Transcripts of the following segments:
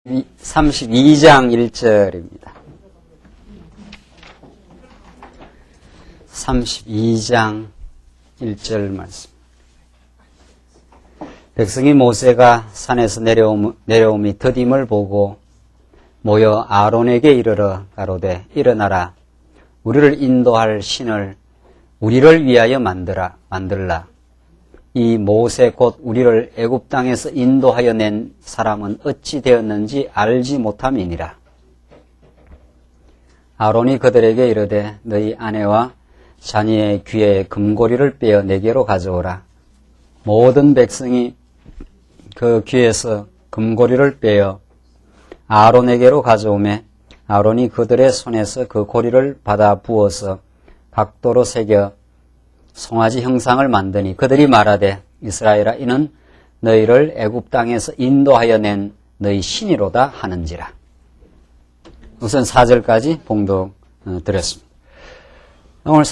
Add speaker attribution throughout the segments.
Speaker 1: 32장 1절입니다. 32장 1절 말씀. 백성이 모세가 산에서 내려옴이 더딤을 보고 모여 아론에게 이르러 가로되 일어나라 우리를 인도할 신을 우리를 위하여 만들라. 이 모세 곧 우리를 애굽 땅에서 인도하여 낸 사람은 어찌 되었는지 알지 못함이니라. 아론이 그들에게 이르되 너희 아내와 자녀의 귀에 금고리를 빼어 내게로 가져오라. 모든 백성이 그 귀에서 금고리를 빼어 아론에게로 가져오매 아론이 그들의 손에서 그 고리를 받아 부어서 각도로 새겨 송아지 형상을 만드니 그들이 말하되 이스라엘아 이는 너희를 애굽 땅에서 인도하여 낸 너희 신이로다 하는지라. 우선 4절까지 봉독 드렸습니다. 오늘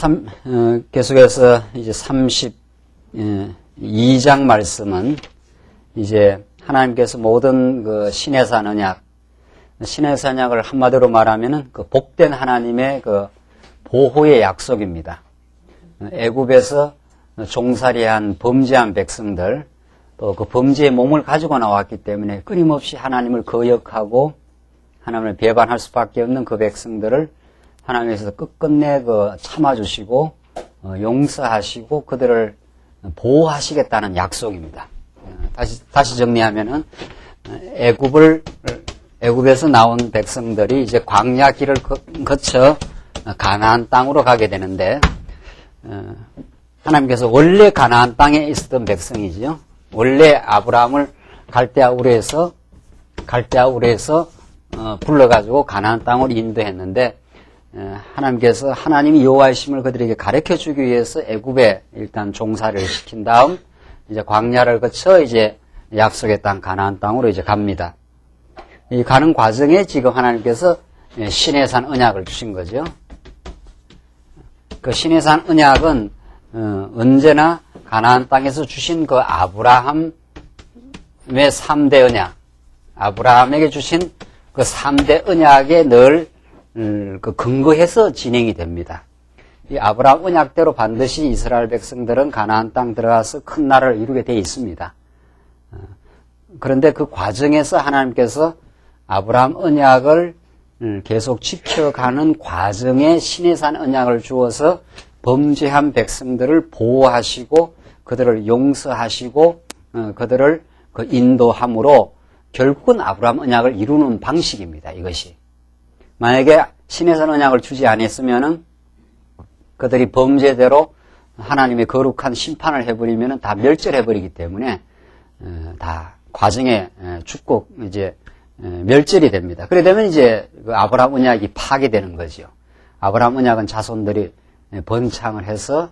Speaker 1: 계속해서 이제 32장 말씀은 이제 하나님께서 모든 그 신의 산 언약, 신의 산 언약을 한마디로 말하면은 그 복된 하나님의 그 보호의 약속입니다. 애굽에서 종살이한 범죄한 백성들, 또 그 범죄의 몸을 가지고 나왔기 때문에 끊임없이 하나님을 거역하고 하나님을 배반할 수밖에 없는 그 백성들을 하나님께서 끝끝내 그 참아주시고 용서하시고 그들을 보호하시겠다는 약속입니다. 다시 정리하면은 애굽에서 나온 백성들이 이제 광야 길을 거쳐 가나안 땅으로 가게 되는데 하나님께서 원래 가나안 땅에 있었던 백성이지요. 원래 아브라함을 갈대아 우르에서 불러가지고 가나안 땅으로 인도했는데 하나님께서 하나님이 여호와이심을 그들에게 가르쳐 주기 위해서 애굽에 일단 종살이를 시킨 다음 이제 광야를 거쳐 이제 약속의 땅 가나안 땅으로 이제 갑니다. 이 가는 과정에 지금 하나님께서 신의 산 언약을 주신 거죠. 그 신의 산 언약은 언제나 가나안 땅에서 주신 그 아브라함의 3대 언약, 아브라함에게 주신 그 3대 언약에 늘 그 근거해서 진행이 됩니다. 이 아브라함 언약대로 반드시 이스라엘 백성들은 가나안 땅 들어가서 큰 나라를 이루게 되어 있습니다. 그런데 그 과정에서 하나님께서 아브라함 언약을 계속 지켜가는 과정에 신의 산 언약을 주어서 범죄한 백성들을 보호하시고 그들을 용서하시고 그들을 그 인도함으로 결국은 아브라함 언약을 이루는 방식입니다. 이것이. 만약에 신의 산 언약을 주지 않았으면은 그들이 범죄대로 하나님의 거룩한 심판을 해버리면은 다 멸절해버리기 때문에 다 과정에 죽고 이제 멸절이 됩니다. 그래 되면 이제 그 아브라함 언약이 파괴되는 거죠. 아브라함 언약은 자손들이 번창을 해서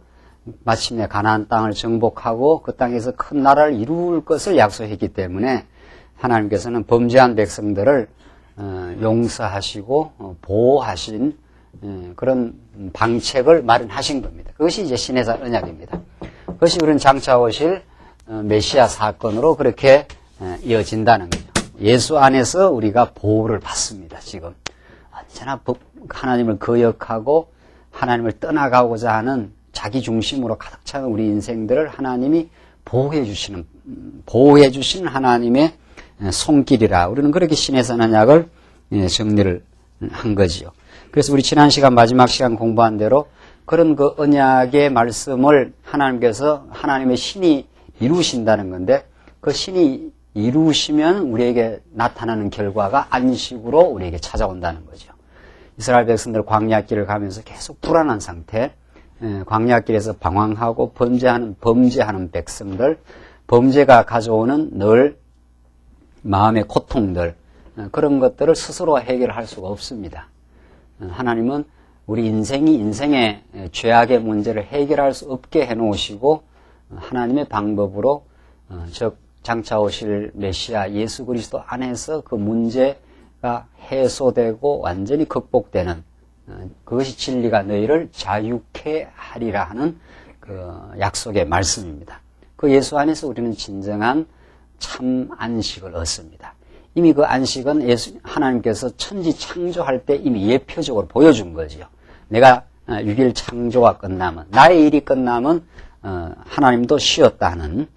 Speaker 1: 마침내 가나안 땅을 정복하고 그 땅에서 큰 나라를 이룰 것을 약속했기 때문에 하나님께서는 범죄한 백성들을 용서하시고 보호하신 그런 방책을 마련하신 겁니다. 그것이 이제 신의 산 언약입니다. 그것이 우리는 장차 오실 메시아 사건으로 그렇게 이어진다는 거죠. 예수 안에서 우리가 보호를 받습니다. 지금 언제나 하나님을 거역하고 하나님을 떠나가고자 하는 자기 중심으로 가득 찬 우리 인생들을 하나님이 보호해 주시는 하나님의 손길이라 우리는 그렇게 신의 산 언약을 정리를 한 거지요. 그래서 우리 지난 시간 마지막 시간 공부한 대로 그런 그 언약의 말씀을 하나님께서 하나님의 신이 이루신다는 건데 그 신이 이루시면 우리에게 나타나는 결과가 안식으로 우리에게 찾아온다는 거죠. 이스라엘 백성들 광야길을 가면서 계속 불안한 상태, 광야길에서 방황하고 범죄하는 백성들, 범죄가 가져오는 늘 마음의 고통들, 그런 것들을 스스로 해결할 수가 없습니다. 하나님은 우리 인생의 죄악의 문제를 해결할 수 없게 해놓으시고 하나님의 방법으로 즉 장차 오실 메시아 예수 그리스도 안에서 그 문제가 해소되고 완전히 극복되는 그것이 진리가 너희를 자유케 하리라 하는 그 약속의 말씀입니다. 그 예수 안에서 우리는 진정한 참 안식을 얻습니다. 이미 그 안식은 하나님께서 천지 창조할 때 이미 예표적으로 보여준 거지요. 내가 6일 창조가 끝나면, 나의 일이 끝나면 하나님도 쉬었다는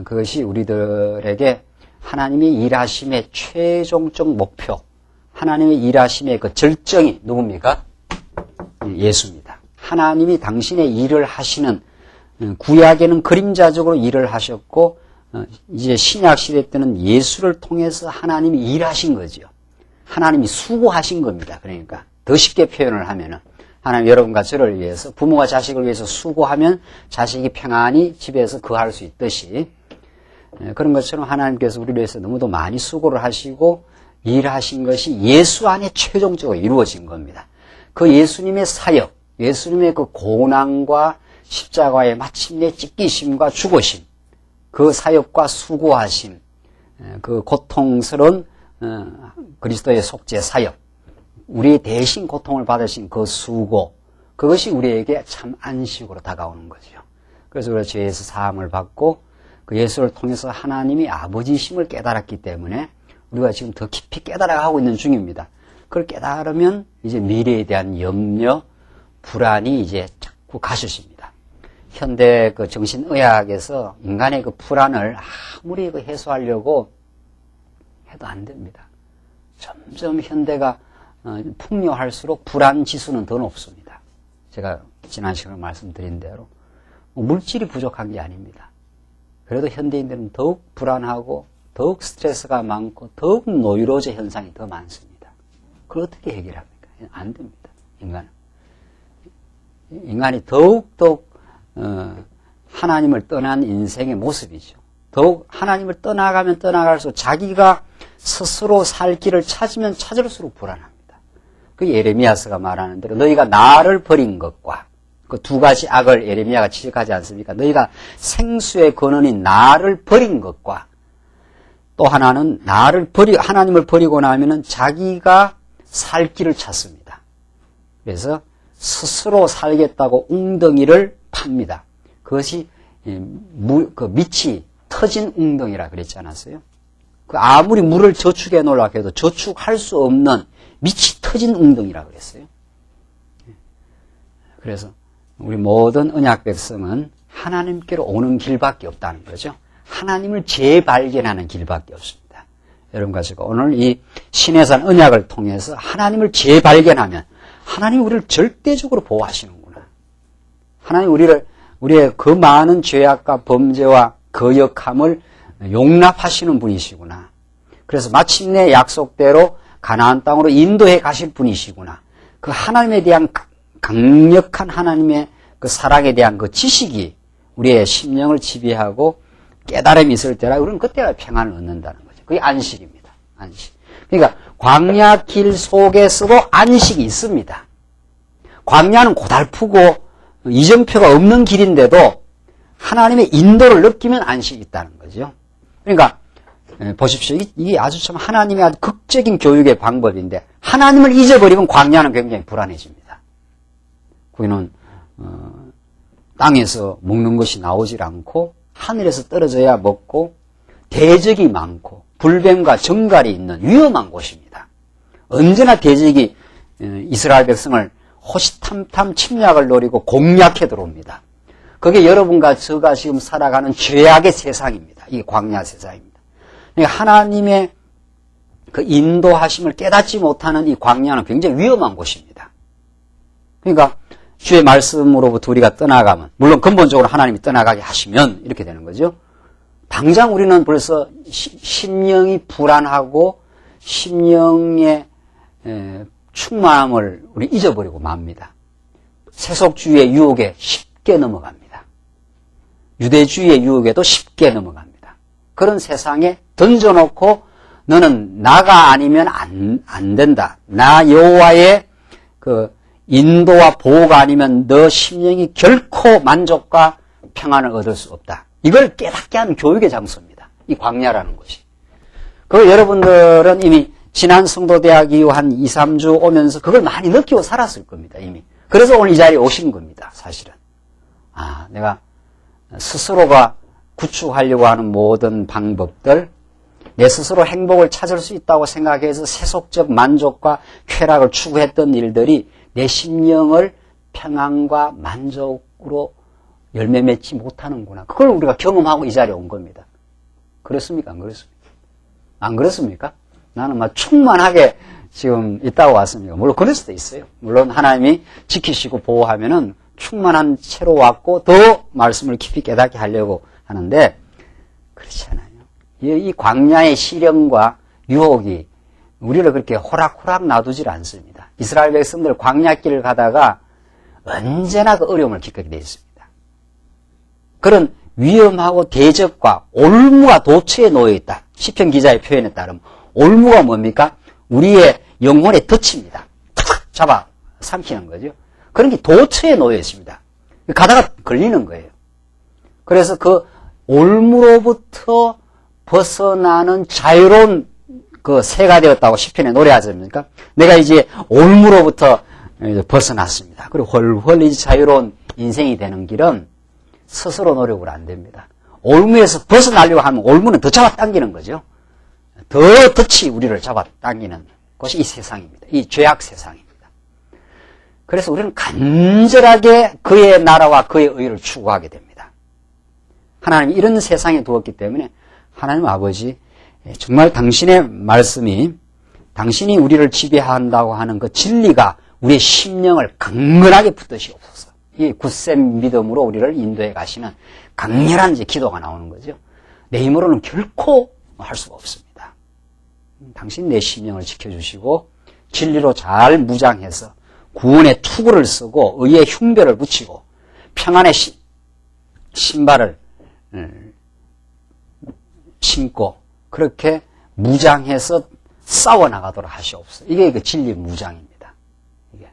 Speaker 1: 그것이 우리들에게 하나님이 일하심의 최종적 목표, 하나님의 일하심의 그 절정이 누굽니까? 예수입니다. 하나님이 당신의 일을 하시는, 구약에는 그림자적으로 일을 하셨고 이제 신약 시대 때는 예수를 통해서 하나님이 일하신 거죠. 하나님이 수고하신 겁니다. 그러니까 더 쉽게 표현을 하면은 하나님 여러분과 저를 위해서, 부모가 자식을 위해서 수고하면 자식이 평안히 집에서 거할 수 있듯이, 그런 것처럼 하나님께서 우리를 위해서 너무도 많이 수고를 하시고 일하신 것이 예수 안에 최종적으로 이루어진 겁니다. 그 예수님의 사역, 예수님의 그 고난과 십자가의 마침내 찢기심과 죽으심, 그 사역과 수고하심, 그 고통스러운 그리스도의 속죄 사역, 우리 대신 고통을 받으신 그 수고, 그것이 우리에게 참 안식으로 다가오는 거죠. 그래서 우리가 죄에서 사함을 받고 그 예수를 통해서 하나님이 아버지심을 깨달았기 때문에 우리가 지금 더 깊이 깨달아가고 있는 중입니다. 그걸 깨달으면 이제 미래에 대한 염려, 불안이 이제 자꾸 가셔집니다. 현대 그 정신의학에서 인간의 그 불안을 아무리 그 해소하려고 해도 안 됩니다. 점점 현대가 풍요할수록 불안 지수는 더 높습니다. 제가 지난 시간에 말씀드린 대로 물질이 부족한 게 아닙니다. 그래도 현대인들은 더욱 불안하고 더욱 스트레스가 많고 더욱 노이로제 현상이 더 많습니다. 그걸 어떻게 해결합니까? 안 됩니다. 인간이 더욱 하나님을 떠난 인생의 모습이죠. 더욱 하나님을 떠나가면 떠나갈수록 자기가 스스로 살 길을 찾으면 찾을수록 불안합니다. 그 예레미야서가 말하는 대로 너희가 나를 버린 것과 그 두 가지 악을 예레미야가 지적하지 않습니까? 너희가 생수의 근원인 나를 버린 것과 또 하나는 하나님을 버리고 나면은 자기가 살 길을 찾습니다. 그래서 스스로 살겠다고 웅덩이를 팝니다. 그것이 그 밑이 터진 웅덩이라 그랬지 않았어요? 그 아무리 물을 저축해 놓으려고 해도 저축할 수 없는 밑이 터진 웅덩이라 그랬어요. 그래서 우리 모든 언약 백성은 하나님께로 오는 길밖에 없다는 거죠. 하나님을 재발견하는 길밖에 없습니다. 여러분과 제가 오늘 이 신해산 언약을 통해서 하나님을 재발견하면 하나님이 우리를 절대적으로 보호하시는구나. 하나님 우리의 그 많은 죄악과 범죄와 거역함을 용납하시는 분이시구나. 그래서 마침내 약속대로 가나안 땅으로 인도해 가실 분이시구나. 그 하나님에 대한 강력한 하나님의 그 사랑에 대한 그 지식이 우리의 심령을 지배하고 깨달음이 있을 때라 우리는 그때가 평안을 얻는다는 거죠. 그게 안식입니다. 안식. 그러니까 광야 길 속에서도 안식이 있습니다. 광야는 고달프고 이정표가 없는 길인데도 하나님의 인도를 느끼면 안식이 있다는 거죠. 그러니까 보십시오. 이게 아주 참 하나님의 아주 극적인 교육의 방법인데 하나님을 잊어버리면 광야는 굉장히 불안해집니다. 거기는 땅에서 먹는 것이 나오질 않고 하늘에서 떨어져야 먹고 대적이 많고 불뱀과 정갈이 있는 위험한 곳입니다. 언제나 대적이 이스라엘 백성을 호시탐탐 침략을 노리고 공략해 들어옵니다. 그게 여러분과 저가 지금 살아가는 죄악의 세상입니다. 이게 광야 세상입니다. 그러니까 하나님의 그 인도하심을 깨닫지 못하는 이 광야는 굉장히 위험한 곳입니다. 그러니까 주의 말씀으로부터 우리가 떠나가면, 물론 근본적으로 하나님이 떠나가게 하시면 이렇게 되는 거죠. 당장 우리는 벌써 심령이 불안하고 심령의 충만함을 우리 잊어버리고 맙니다. 세속주의의 유혹에 쉽게 넘어갑니다. 유대주의의 유혹에도 쉽게 넘어갑니다. 그런 세상에 던져놓고 너는 나가 아니면 안 된다. 나 여호와의 그 인도와 보호가 아니면 너 심령이 결코 만족과 평안을 얻을 수 없다. 이걸 깨닫게 하는 교육의 장소입니다. 이 광야라는 것이. 그 여러분들은 이미 지난 성도대학 이후 한 2, 3주 오면서 그걸 많이 느끼고 살았을 겁니다. 이미. 그래서 오늘 이 자리에 오신 겁니다. 사실은. 내가 스스로가 구축하려고 하는 모든 방법들, 내 스스로 행복을 찾을 수 있다고 생각해서 세속적 만족과 쾌락을 추구했던 일들이 내 심령을 평안과 만족으로 열매 맺지 못하는구나. 그걸 우리가 경험하고 이 자리에 온 겁니다. 그렇습니까? 안 그렇습니까? 안 그렇습니까? 나는 막 충만하게 지금 있다고 왔습니다. 물론 그럴 수도 있어요. 물론 하나님이 지키시고 보호하면은 충만한 채로 왔고 더 말씀을 깊이 깨닫게 하려고 하는데 그렇지 않아요. 이 광야의 시련과 유혹이 우리를 그렇게 호락호락 놔두질 않습니다. 이스라엘 백성들 광야길을 가다가 언제나 그 어려움을 겪게 되어 있습니다. 그런 위험하고 대적과 올무가 도처에 놓여 있다. 시편 기자의 표현에 따르면 올무가 뭡니까? 우리의 영혼의 덫입니다. 탁 잡아 삼키는 거죠. 그런 게 도처에 놓여 있습니다. 가다가 걸리는 거예요. 그래서 그 올무로부터 벗어나는 자유로운 그 새가 되었다고 시편에 노래하지 않습니까? 내가 이제 올무로부터 벗어났습니다. 그리고 훨훨 이제 자유로운 인생이 되는 길은 스스로 노력을 안 됩니다. 올무에서 벗어나려고 하면 올무는 더 잡아당기는 거죠. 더 덫이 우리를 잡아당기는 것이 이 세상입니다. 이 죄악 세상입니다. 그래서 우리는 간절하게 그의 나라와 그의 의를 추구하게 됩니다. 하나님이 이런 세상에 두었기 때문에 하나님 아버지 정말 당신의 말씀이 당신이 우리를 지배한다고 하는 그 진리가 우리의 심령을 강건하게 붙드시옵소서. 이 굳센 믿음으로 우리를 인도해 가시는 강렬한 이제 기도가 나오는 거죠. 내 힘으로는 결코 할 수가 없습니다. 당신 내 심령을 지켜주시고 진리로 잘 무장해서 구원의 투구를 쓰고 의의 흉배를 붙이고 평안의 신발을 신고 그렇게 무장해서 싸워나가도록 하시옵소서. 이게 그 진리 무장입니다. 이게.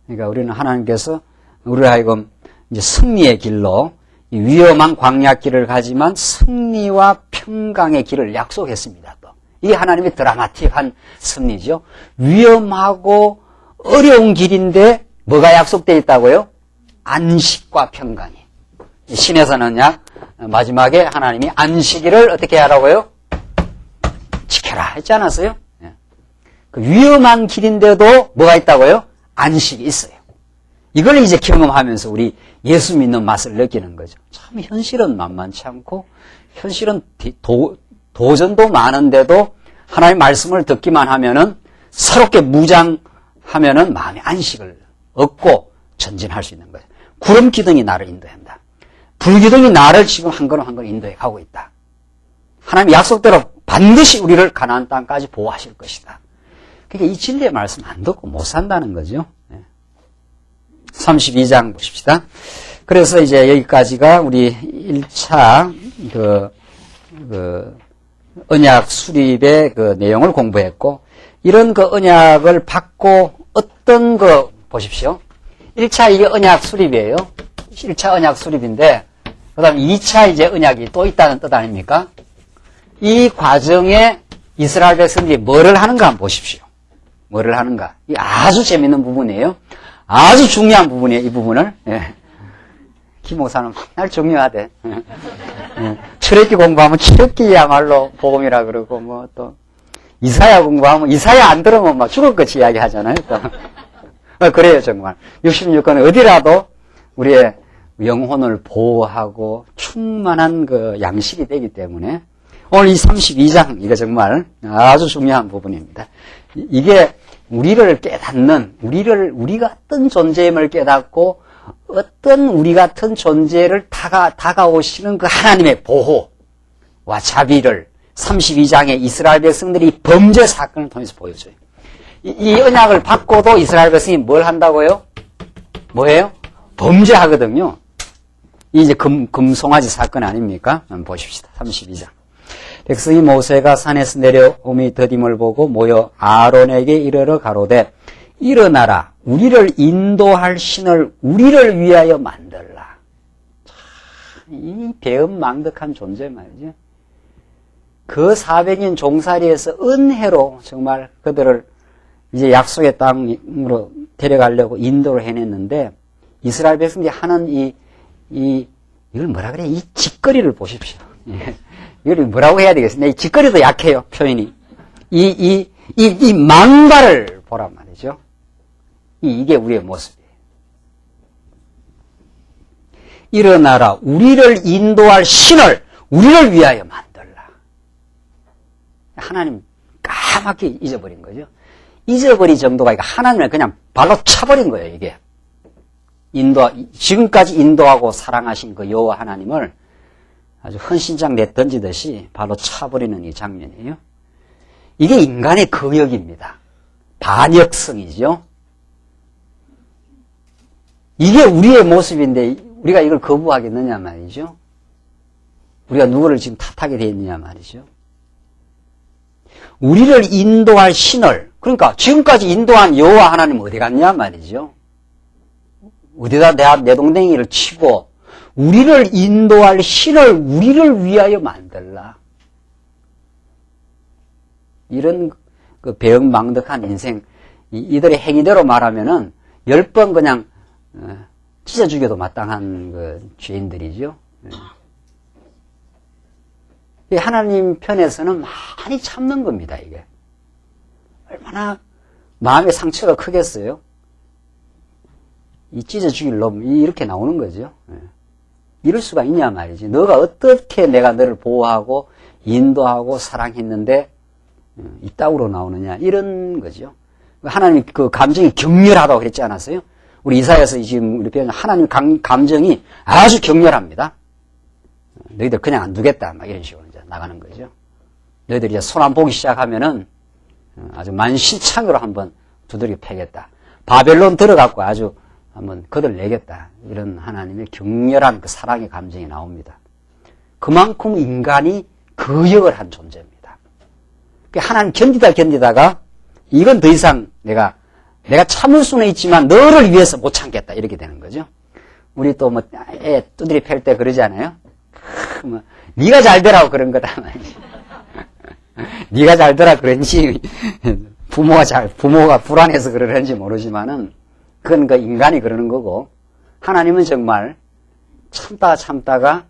Speaker 1: 그러니까 우리는 하나님께서 우리를 하여금 이제 승리의 길로 이 위험한 광야길을 가지만 승리와 평강의 길을 약속했습니다. 또 이게 하나님의 드라마틱한 승리죠. 위험하고 어려운 길인데 뭐가 약속되어 있다고요? 안식과 평강이. 신에서는요 마지막에 하나님이 안식일을 어떻게 하라고요? 지켜라 했지 않았어요? 그 위험한 길인데도 뭐가 있다고요? 안식이 있어요. 이걸 이제 경험하면서 우리 예수 믿는 맛을 느끼는 거죠. 참 현실은 만만치 않고 현실은 도전도 많은데도 하나님의 말씀을 듣기만 하면은 새롭게 무장하면은 마음의 안식을 얻고 전진할 수 있는 거예요. 구름 기둥이 나를 인도한다. 불기둥이 나를 지금 한 걸음 한 걸음 인도해 가고 있다. 하나님 약속대로 반드시 우리를 가나안 땅까지 보호하실 것이다. 그러니까 이 진리의 말씀 안 듣고 못 산다는 거죠. 32장 보십시다. 그래서 이제 여기까지가 우리 1차 언약 수립의 그 내용을 공부했고, 이런 그 언약을 받고 어떤 거 보십시오. 1차 이게 언약 수립이에요. 1차 언약 수립인데, 그 다음 2차 이제 언약이 또 있다는 뜻 아닙니까? 이 과정에 이스라엘 백성들이 뭐를 하는가 한번 보십시오. 뭐를 하는가. 이 아주 재밌는 부분이에요. 아주 중요한 부분이에요, 이 부분을. 예. 김 목사는 맨날 중요하대. 출애굽기 공부하면 출애굽기야말로 복음이라 그러고, 뭐 또, 이사야 공부하면 이사야 안 들으면 막 죽을 것이 이야기 하잖아요. 또. 그래요, 정말. 66권은 어디라도 우리의 영혼을 보호하고 충만한 그 양식이 되기 때문에 오늘 이 32장, 이거 정말 아주 중요한 부분입니다. 이게 우리를 깨닫는, 우리가 어떤 존재임을 깨닫고 어떤 우리 같은 존재를 다가오시는 그 하나님의 보호와 자비를 32장의 이스라엘 백성들이 범죄 사건을 통해서 보여줘요. 이 언약을 받고도 이스라엘 백성이 뭘 한다고요? 뭐예요? 범죄하거든요. 이제 금송아지 사건 아닙니까? 한번 보십시다. 32장. 백성이 모세가 산에서 내려오미 더딤을 보고 모여 아론에게 이르러 가로되 일어나라 우리를 인도할 신을 우리를 위하여 만들라. 이 배은망덕한 존재 말이죠. 그 400년 종살이에서 은혜로 정말 그들을 이제 약속의 땅으로 데려가려고 인도를 해냈는데 이스라엘 백성들이 하는 이걸 뭐라 그래? 이 짓거리를 보십시오. 이걸 뭐라고 해야 되겠어요? 이 짓거리도 약해요, 표현이. 이 망발을 보란 말이죠. 이게 우리의 모습이에요. 일어나라, 우리를 인도할 신을 우리를 위하여 만들라. 하나님 까맣게 잊어버린 거죠. 잊어버린 정도가 아니라 하나님을 그냥 발로 차버린 거예요, 이게. 지금까지 인도하고 사랑하신 그 여호와 하나님을 아주 헌신장 내던지듯이 발로 차버리는 이 장면이에요. 이게 인간의 거역입니다. 반역성이죠. 이게 우리의 모습인데 우리가 이걸 거부하겠느냐 말이죠. 우리가 누구를 지금 탓하게 되어 있느냐 말이죠. 우리를 인도할 신을, 그러니까 지금까지 인도한 여호와 하나님 어디 갔냐 말이죠. 어디다 내 동댕이를 치고 우리를 인도할 신을 우리를 위하여 만들라. 이런 그 배은망덕한 인생, 이들의 행위대로 말하면은 10번 그냥 찢어 죽여도 마땅한 그 죄인들이죠. 하나님 편에서는 많이 참는 겁니다, 이게. 얼마나 마음의 상처가 크겠어요? 이 찢어 죽일 놈, 이렇게 나오는 거죠. 이럴 수가 있냐 말이지. 너가 어떻게 내가 너를 보호하고 인도하고 사랑했는데 이따구로 나오느냐, 이런 거죠. 하나님 그 감정이 격렬하다고 그랬지 않았어요? 우리 이사야서 지금 우리 배우는 하나님 감정이 아주 격렬합니다. 너희들 그냥 안 두겠다, 막 이런 식으로 이제 나가는 거죠. 너희들이 이제 손 안 보기 시작하면은 아주 만신창으로 한번 두들겨 패겠다. 바벨론 들어갖고 아주 한번 거들내겠다. 이런 하나님의 격렬한 그 사랑의 감정이 나옵니다. 그만큼 인간이 거역을 한 존재입니다. 하나님 견디다가 이건 더 이상 내가 참을 수는 있지만 너를 위해서 못 참겠다. 이렇게 되는 거죠. 우리 또 뭐 애 두드리 팰 때 그러지 않아요? 네가 잘 되라고 그런 거다. 네가 잘 되라 그런지 부모가 불안해서 그러는지 모르지만은 그건 그 인간이 그러는 거고, 하나님은 정말 참다가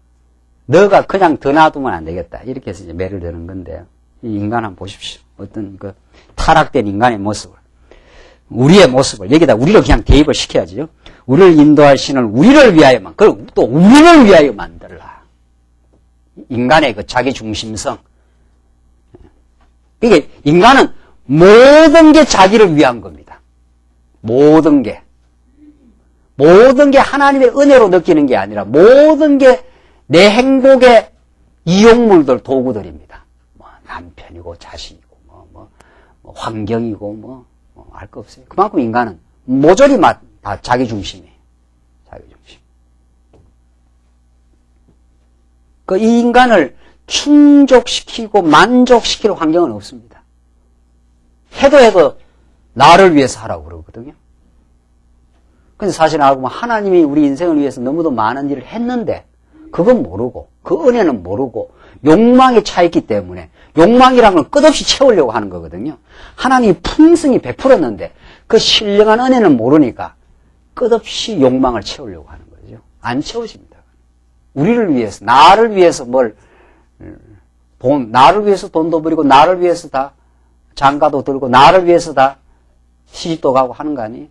Speaker 1: 너가 그냥 더 놔두면 안 되겠다. 이렇게 해서 이제 매를 드는 건데, 이 인간 한번 보십시오. 어떤 그 타락된 인간의 모습을, 우리의 모습을 여기다 우리를 그냥 대입을 시켜야지요. 우리를 인도할 신을 우리를 위하여만, 그리고 또 우리를 위하여 만들라. 인간의 그 자기 중심성. 이게 인간은 모든 게 자기를 위한 겁니다. 모든 게 하나님의 은혜로 느끼는 게 아니라 모든 게 내 행복의 이용물들, 도구들입니다. 뭐 남편이고 자식이고 뭐 환경이고 알 거 없어요. 그만큼 인간은 모조리 다 자기 중심이에요. 자기 중심. 이 인간을 충족시키고 만족시킬 환경은 없습니다. 해도 나를 위해서 하라고 그러거든요. 근데 사실 알고 보면 하나님이 우리 인생을 위해서 너무도 많은 일을 했는데 그건 모르고, 그 은혜는 모르고 욕망에 차 있기 때문에, 욕망이란 건 끝없이 채우려고 하는 거거든요. 하나님이 풍성히 베풀었는데 그 신령한 은혜는 모르니까 끝없이 욕망을 채우려고 하는 거죠. 안 채워집니다. 우리를 위해서, 나를 위해서 나를 위해서 돈도 버리고, 나를 위해서 다 장가도 들고, 나를 위해서 다 시집도 가고 하는 거 아니에요?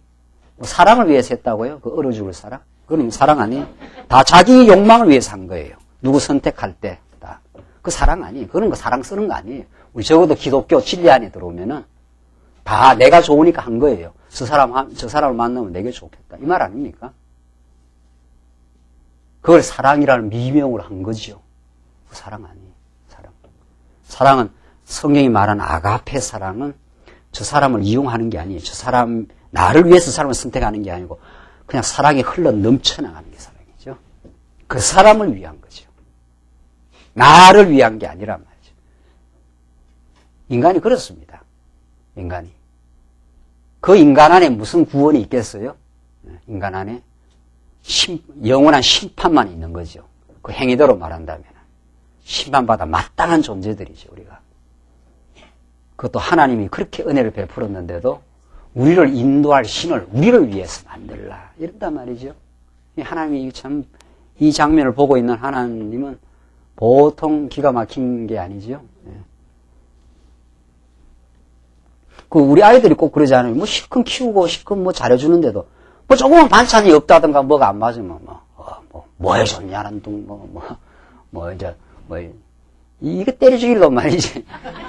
Speaker 1: 사랑을 위해서 했다고요? 그 얼어 죽을 사랑? 그건 사랑 아니에요? 다 자기 욕망을 위해서 한 거예요. 누구 선택할 때 다. 그 사랑 아니에요. 그런 거 사랑 쓰는 거 아니에요. 우리 적어도 기독교 진리 안에 들어오면은 다 내가 좋으니까 한 거예요. 저 사람을 만나면 내게 좋겠다. 이 말 아닙니까? 그걸 사랑이라는 미명으로 한 거죠. 그 사랑 아니에요. 사랑은 성경이 말하는 아가페 사랑은 저 사람을 이용하는 게 아니에요. 나를 위해서 사람을 선택하는 게 아니고 그냥 사랑이 흘러 넘쳐나가는 게 사랑이죠. 그 사람을 위한 거죠. 나를 위한 게 아니란 말이죠. 인간이 그렇습니다. 인간이. 그 인간 안에 무슨 구원이 있겠어요? 인간 안에 영원한 심판만 있는 거죠. 그 행위대로 말한다면. 심판받아 마땅한 존재들이죠, 우리가. 그것도 하나님이 그렇게 은혜를 베풀었는데도 우리를 인도할 신을 우리를 위해서 만들라. 이런단 말이죠. 하나님이 참, 이 장면을 보고 있는 하나님은 보통 기가 막힌 게 아니죠. 예. 그 우리 아이들이 꼭 그러지 않아요. 뭐 실컷 키우고 실컷 뭐 잘해주는데도 뭐 조금만 반찬이 없다든가 뭐가 안 맞으면 뭐 해줬냐는 둥 이거 때려 죽일로 말이지.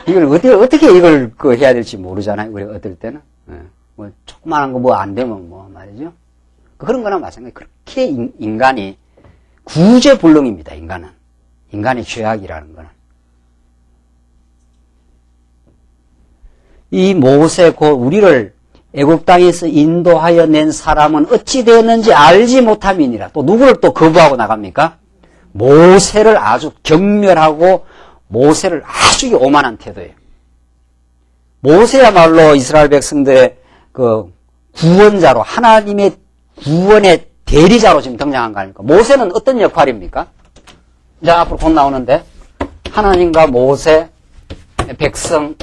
Speaker 1: 이걸 어떻게 이걸 해야 될지 모르잖아요. 우리 어떨 때는. 예. 뭐 조그만한 거 뭐 안 되면 뭐 말이죠. 그런 거나 마찬가지. 그렇게 인간이 구제불능입니다. 인간은. 인간의 죄악이라는 거는. 이 모세 곧 우리를 애굽 땅에서 인도하여 낸 사람은 어찌 되었는지 알지 못함이니라. 또 누구를 또 거부하고 나갑니까? 모세를 아주 경멸하고 모세를 아주 오만한 태도예요. 모세야말로 이스라엘 백성들의 그 구원자로 하나님의 구원의 대리자로 지금 등장한 거 아닙니까? 모세는 어떤 역할입니까? 이제 앞으로 곧 나오는데 하나님과 모세, 백성.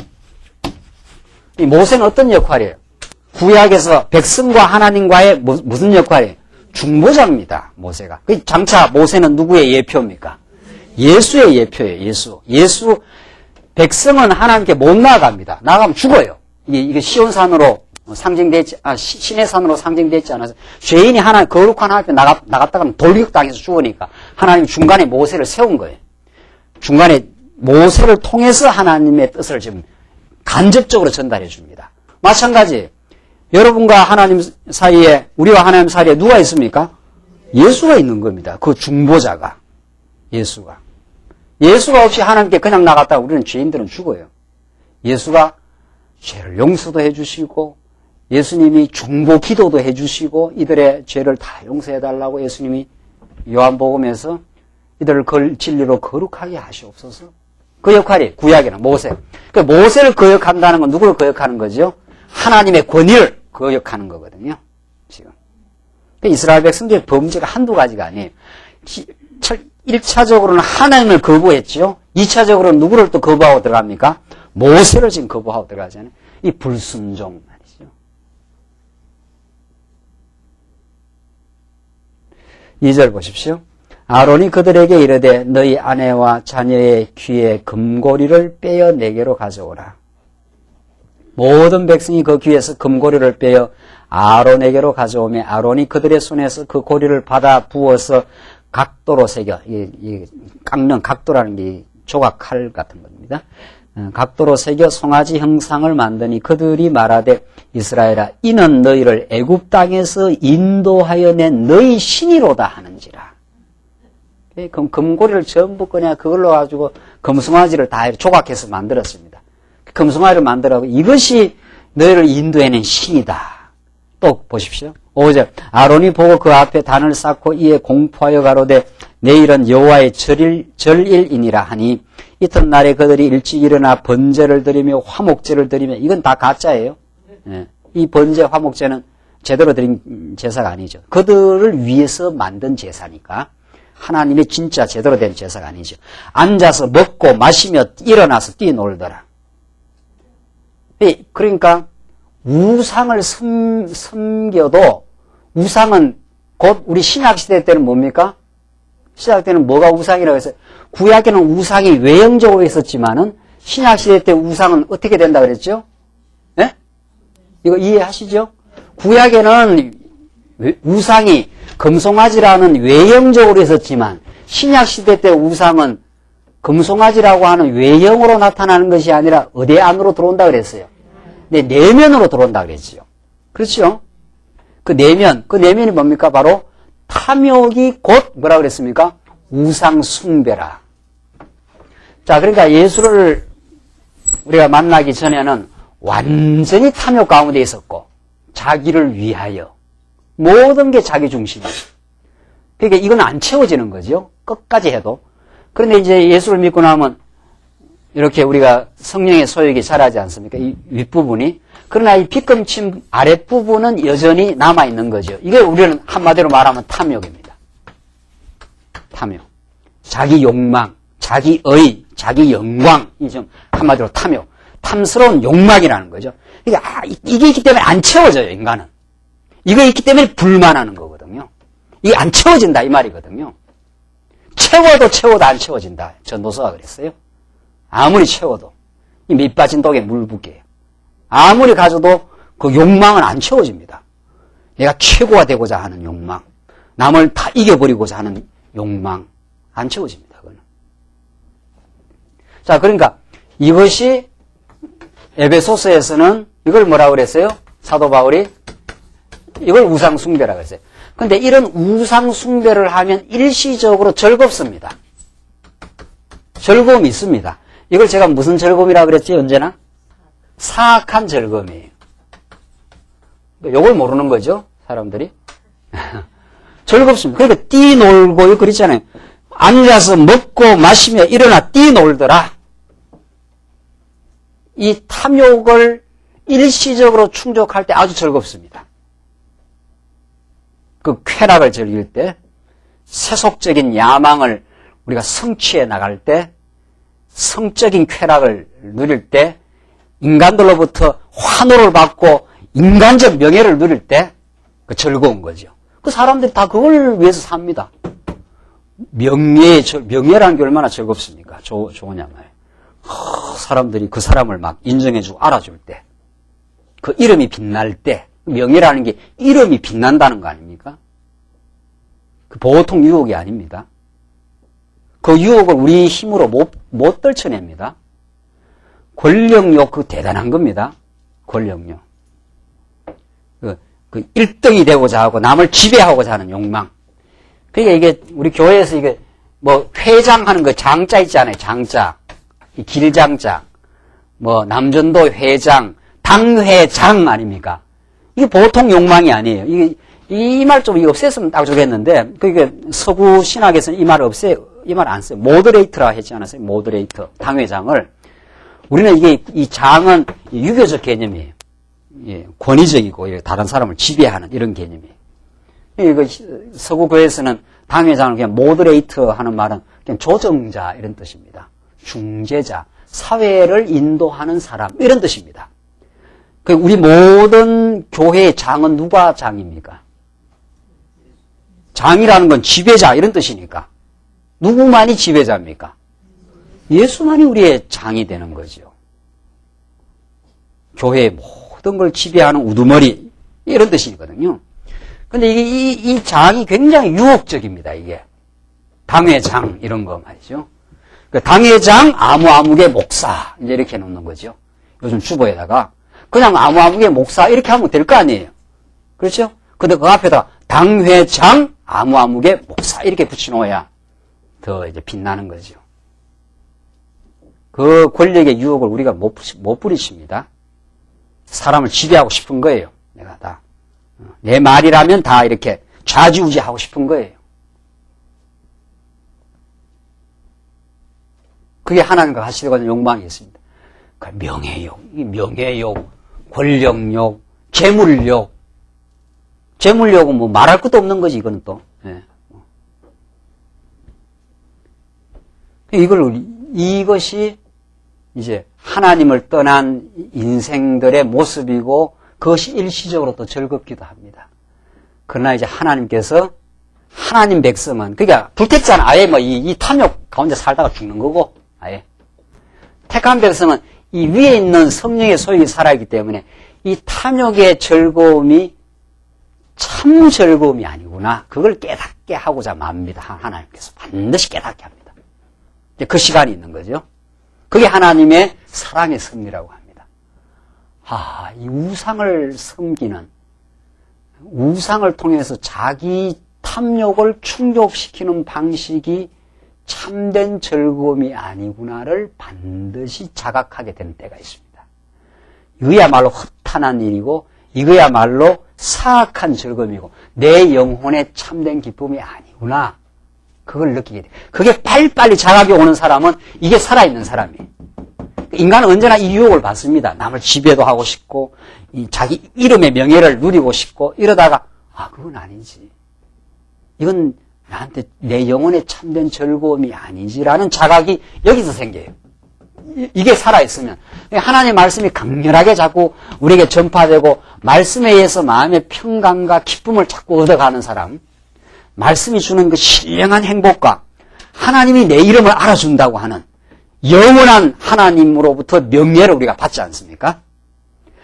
Speaker 1: 이 모세는 어떤 역할이에요? 구약에서 백성과 하나님과의 무슨 역할이에요? 중보자입니다. 모세가. 장차 모세는 누구의 예표입니까? 예수의 예표예요. 예수. 백성은 하나님께 못 나아갑니다. 나가면 죽어요. 이게 시온산으로 상징되지, 시내산으로 상징되지 않아서 죄인이 거룩한 하나님 앞에 나갔다가 돌격당해서 죽으니까 하나님이 중간에 모세를 세운 거예요. 중간에 모세를 통해서 하나님의 뜻을 지금 간접적으로 전달해 줍니다. 마찬가지, 여러분과 하나님 사이에, 우리와 하나님 사이에 누가 있습니까? 예수가 있는 겁니다. 그 중보자가. 예수가 없이 하나님께 그냥 나갔다가 우리는 죄인들은 죽어요. 예수가 죄를 용서도 해주시고, 예수님이 중보 기도도 해주시고, 이들의 죄를 다 용서해달라고 예수님이 요한복음에서 이들을 진리로 거룩하게 하시옵소서. 그 역할이 구약에는 모세. 그러니까 모세를 거역한다는 건 누구를 거역하는 거죠? 하나님의 권위를 거역하는 거거든요. 지금. 그러니까 이스라엘 백성들의 범죄가 한두 가지가 아니에요. 1차적으로는 하나님을 거부했죠. 2차적으로는 누구를 또 거부하고 들어갑니까? 모세를 지금 거부하고 들어가잖아요. 이 불순종 말이죠. 2절 보십시오. 아론이 그들에게 이르되 너희 아내와 자녀의 귀에 금고리를 빼어 내게로 가져오라. 모든 백성이 그 귀에서 금고리를 빼어 아론에게로 가져오며 아론이 그들의 손에서 그 고리를 받아 부어서 각도로 새겨, 깎는 각도라는 게 조각 칼 같은 겁니다. 각도로 새겨 송아지 형상을 만드니 그들이 말하되 이스라엘아 이는 너희를 애굽 땅에서 인도하여 낸 너희 신이로다 하는지라. 그럼 금고리를 전부 그냥 그걸로 가지고 금송아지를 다 조각해서 만들었습니다. 금송아지를 만들어고 이것이 너희를 인도해낸 신이다. 또 보십시오. 5절 아론이 보고 그 앞에 단을 쌓고 이에 공포하여 가로되 내일은 여호와의 절일이니라 하니 이튿날에 그들이 일찍 일어나 번제를 드리며 화목제를 드리며 이건 다 가짜예요. 이 번제 화목제는 제대로 드린 제사가 아니죠. 그들을 위해서 만든 제사니까 하나님의 진짜 제대로 된 제사가 아니죠. 앉아서 먹고 마시며 일어나서 뛰놀더라. 그러니까 우상을 섬겨도 우상은 곧 우리 신약시대 때는 뭡니까? 신약 때는 뭐가 우상이라고 해서 구약에는 우상이 외형적으로 있었지만은 신약시대 때 우상은 어떻게 된다 그랬죠? 예? 이거 이해하시죠? 구약에는 우상이 금송아지라는 외형적으로 있었지만 신약시대 때 우상은 금송아지라고 하는 외형으로 나타나는 것이 아니라 어디 안으로 들어온다 그랬어요? 네, 내면으로 들어온다 그랬죠. 그렇죠? 그 내면이 뭡니까? 바로 탐욕이 곧 뭐라 그랬습니까? 우상 숭배라. 자, 그러니까 예수를 우리가 만나기 전에는 완전히 탐욕 가운데 있었고 자기를 위하여 모든 게 자기 중심이에요. 그러니까 이건 안 채워지는 거죠. 끝까지 해도. 그런데 이제 예수를 믿고 나면 이렇게 우리가 성령의 소욕이 자라지 않습니까? 이 윗부분이. 그러나 이 빗금침 아랫부분은 여전히 남아있는 거죠. 이게 우리는 한마디로 말하면 탐욕입니다. 탐욕. 자기 욕망, 자기의, 자기 영광. 이 좀 한마디로 탐욕. 탐스러운 욕망이라는 거죠. 그러니까 이게 있기 때문에 안 채워져요, 인간은. 이거 있기 때문에 불만하는 거거든요. 이게 안 채워진다, 이 말이거든요. 채워도 안 채워진다. 전도서가 그랬어요. 아무리 채워도. 이 밑빠진 독에 물 붓게. 아무리 가져도 그 욕망은 안 채워집니다. 내가 최고가 되고자 하는 욕망. 남을 다 이겨버리고자 하는 욕망. 안 채워집니다. 그거는. 자, 그러니까 이것이 에베소서에서는 이걸 뭐라고 그랬어요? 사도 바울이 이걸 우상숭배라고 했어요. 근데 이런 우상숭배를 하면 일시적으로 즐겁습니다. 즐거움이 있습니다. 이걸 제가 무슨 즐거움이라고 그랬지, 언제나? 사악한 즐거움이에요. 이걸 모르는 거죠, 사람들이. 즐겁습니다. 그러니까 뛰놀고, 그랬잖아요. 앉아서 먹고 마시며 일어나 뛰놀더라. 이 탐욕을 일시적으로 충족할 때 아주 즐겁습니다. 그 쾌락을 즐길 때, 세속적인 야망을 우리가 성취해 나갈 때, 성적인 쾌락을 누릴 때, 인간들로부터 환호를 받고 인간적 명예를 누릴 때, 그 즐거운 거죠. 그 사람들이 다 그걸 위해서 삽니다. 명예라는 게 얼마나 즐겁습니까? 좋으냐 말이에요. 사람들이 그 사람을 막 인정해주고 알아줄 때, 그 이름이 빛날 때, 명예라는 게 이름이 빛난다는 거 아닙니까? 그 보통 유혹이 아닙니다. 그 유혹을 우리 힘으로 못 떨쳐냅니다. 권력욕, 그 대단한 겁니다. 권력욕. 그 1등이 되고자 하고 남을 지배하고자 하는 욕망. 그러니까 이게 우리 교회에서 이게 뭐 회장하는 거 장자 있지 않아요? 장자. 이 길장자. 뭐 남전도 회장, 당회장 아닙니까? 이게 보통 욕망이 아니에요. 이 말 좀 없앴으면 딱 좋겠는데, 그게 서구 신학에서는 이 말 안 써요. 모더레이터라 하지 않았어요? 모더레이터. 당회장을. 우리는 이 장은 유교적 개념이에요. 예, 권위적이고, 다른 사람을 지배하는 이런 개념이에요. 이거 서구 교회에서는 당회장을 그냥 모더레이터 하는 말은 그냥 조정자 이런 뜻입니다. 중재자, 사회를 인도하는 사람 이런 뜻입니다. 우리 모든 교회의 장은 누가 장입니까? 장이라는 건 지배자 이런 뜻이니까 누구만이 지배자입니까? 예수만이 우리의 장이 되는 거죠. 교회의 모든 걸 지배하는 우두머리 이런 뜻이거든요. 근데 이 장이 굉장히 유혹적입니다. 이게 당회장 이런 거 말이죠. 그 당회장 아무아무개 목사 이제 이렇게 놓는 거죠. 요즘 주보에다가 그냥 아무아무개 목사 이렇게 하면 될 거 아니에요. 그렇죠? 근데 그 앞에다 당회장 아무아무개 목사 이렇게 붙여놓아야 더 이제 빛나는 거죠. 그 권력의 유혹을 우리가 못 부리칩니다. 사람을 지배하고 싶은 거예요. 내가 다. 내 말이라면 다 이렇게 좌지우지하고 싶은 거예요. 그게 하나님과 하시려고 욕망이 있습니다. 명예욕, 권력욕, 재물욕. 재물욕은 뭐 말할 것도 없는 거지, 이거는 또. 예. 이것이 이제 하나님을 떠난 인생들의 모습이고 그것이 일시적으로 또 즐겁기도 합니다. 그러나 이제 하나님께서 하나님 백성은 그러니까 불택자는 아예 뭐 이 탐욕 가운데 살다가 죽는 거고 아예 택한 백성은 이 위에 있는 성령의 소유가 살아있기 때문에 이 탐욕의 즐거움이 참 즐거움이 아니구나. 그걸 깨닫게 하고자 맙니다. 하나님께서 반드시 깨닫게 합니다. 이제 그 시간이 있는 거죠. 그게 하나님의 사랑의 섭리라고 합니다. 이 우상을 섬기는, 우상을 통해서 자기 탐욕을 충족시키는 방식이 참된 즐거움이 아니구나를 반드시 자각하게 되는 때가 있습니다. 이거야말로 허탄한 일이고 이거야말로 사악한 즐거움이고 내 영혼의 참된 기쁨이 아니구나. 그걸 느끼게 돼. 그게 빨리빨리 자각이 오는 사람은 이게 살아있는 사람이에요. 인간은 언제나 이 유혹을 받습니다. 남을 지배도 하고 싶고 자기 이름의 명예를 누리고 싶고 이러다가 그건 아니지. 이건 나한테 내 영혼의 참된 즐거움이 아니지라는 자각이 여기서 생겨요. 이게 살아있으면 하나님의 말씀이 강렬하게 자꾸 우리에게 전파되고 말씀에 의해서 마음의 평강과 기쁨을 자꾸 얻어가는 사람, 말씀이 주는 그 신령한 행복과 하나님이 내 이름을 알아준다고 하는 영원한 하나님으로부터 명예를 우리가 받지 않습니까?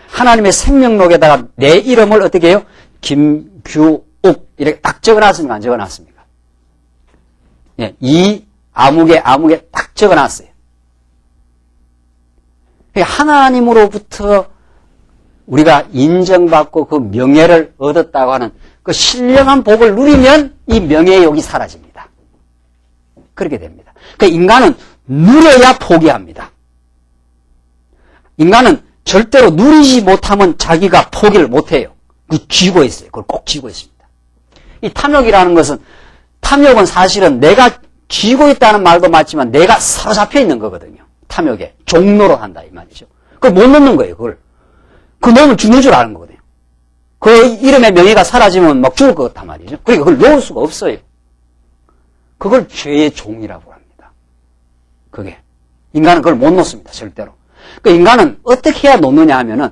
Speaker 1: 하나님의 생명록에다가 내 이름을 어떻게 해요? 김규옥 이렇게 딱 적어놨습니까? 안 적어놨습니까? 예, 이 아무개 딱 적어놨어요. 하나님으로부터 우리가 인정받고 그 명예를 얻었다고 하는 그 신령한 복을 누리면 이 명예의 욕이 사라집니다. 그렇게 됩니다. 그러니까 인간은 누려야 포기합니다. 인간은 절대로 누리지 못하면 자기가 포기를 못해요. 쥐고 있어요. 그걸 꼭 쥐고 있습니다. 이 탐욕이라는 것은, 탐욕은 사실은 내가 쥐고 있다는 말도 맞지만 내가 사로잡혀 있는 거거든요. 탐욕에. 종로로 한다 이 말이죠. 그걸 못 넣는 거예요. 그걸. 그 넣으면 죽는 줄 아는 거거든요. 그 이름의 명예가 사라지면 막 죽을 것 같단 말이죠. 그러니까 그걸 놓을 수가 없어요. 그걸 죄의 종이라고 합니다. 그게. 인간은 그걸 못 놓습니다. 절대로. 그 인간은 어떻게 해야 놓느냐 하면은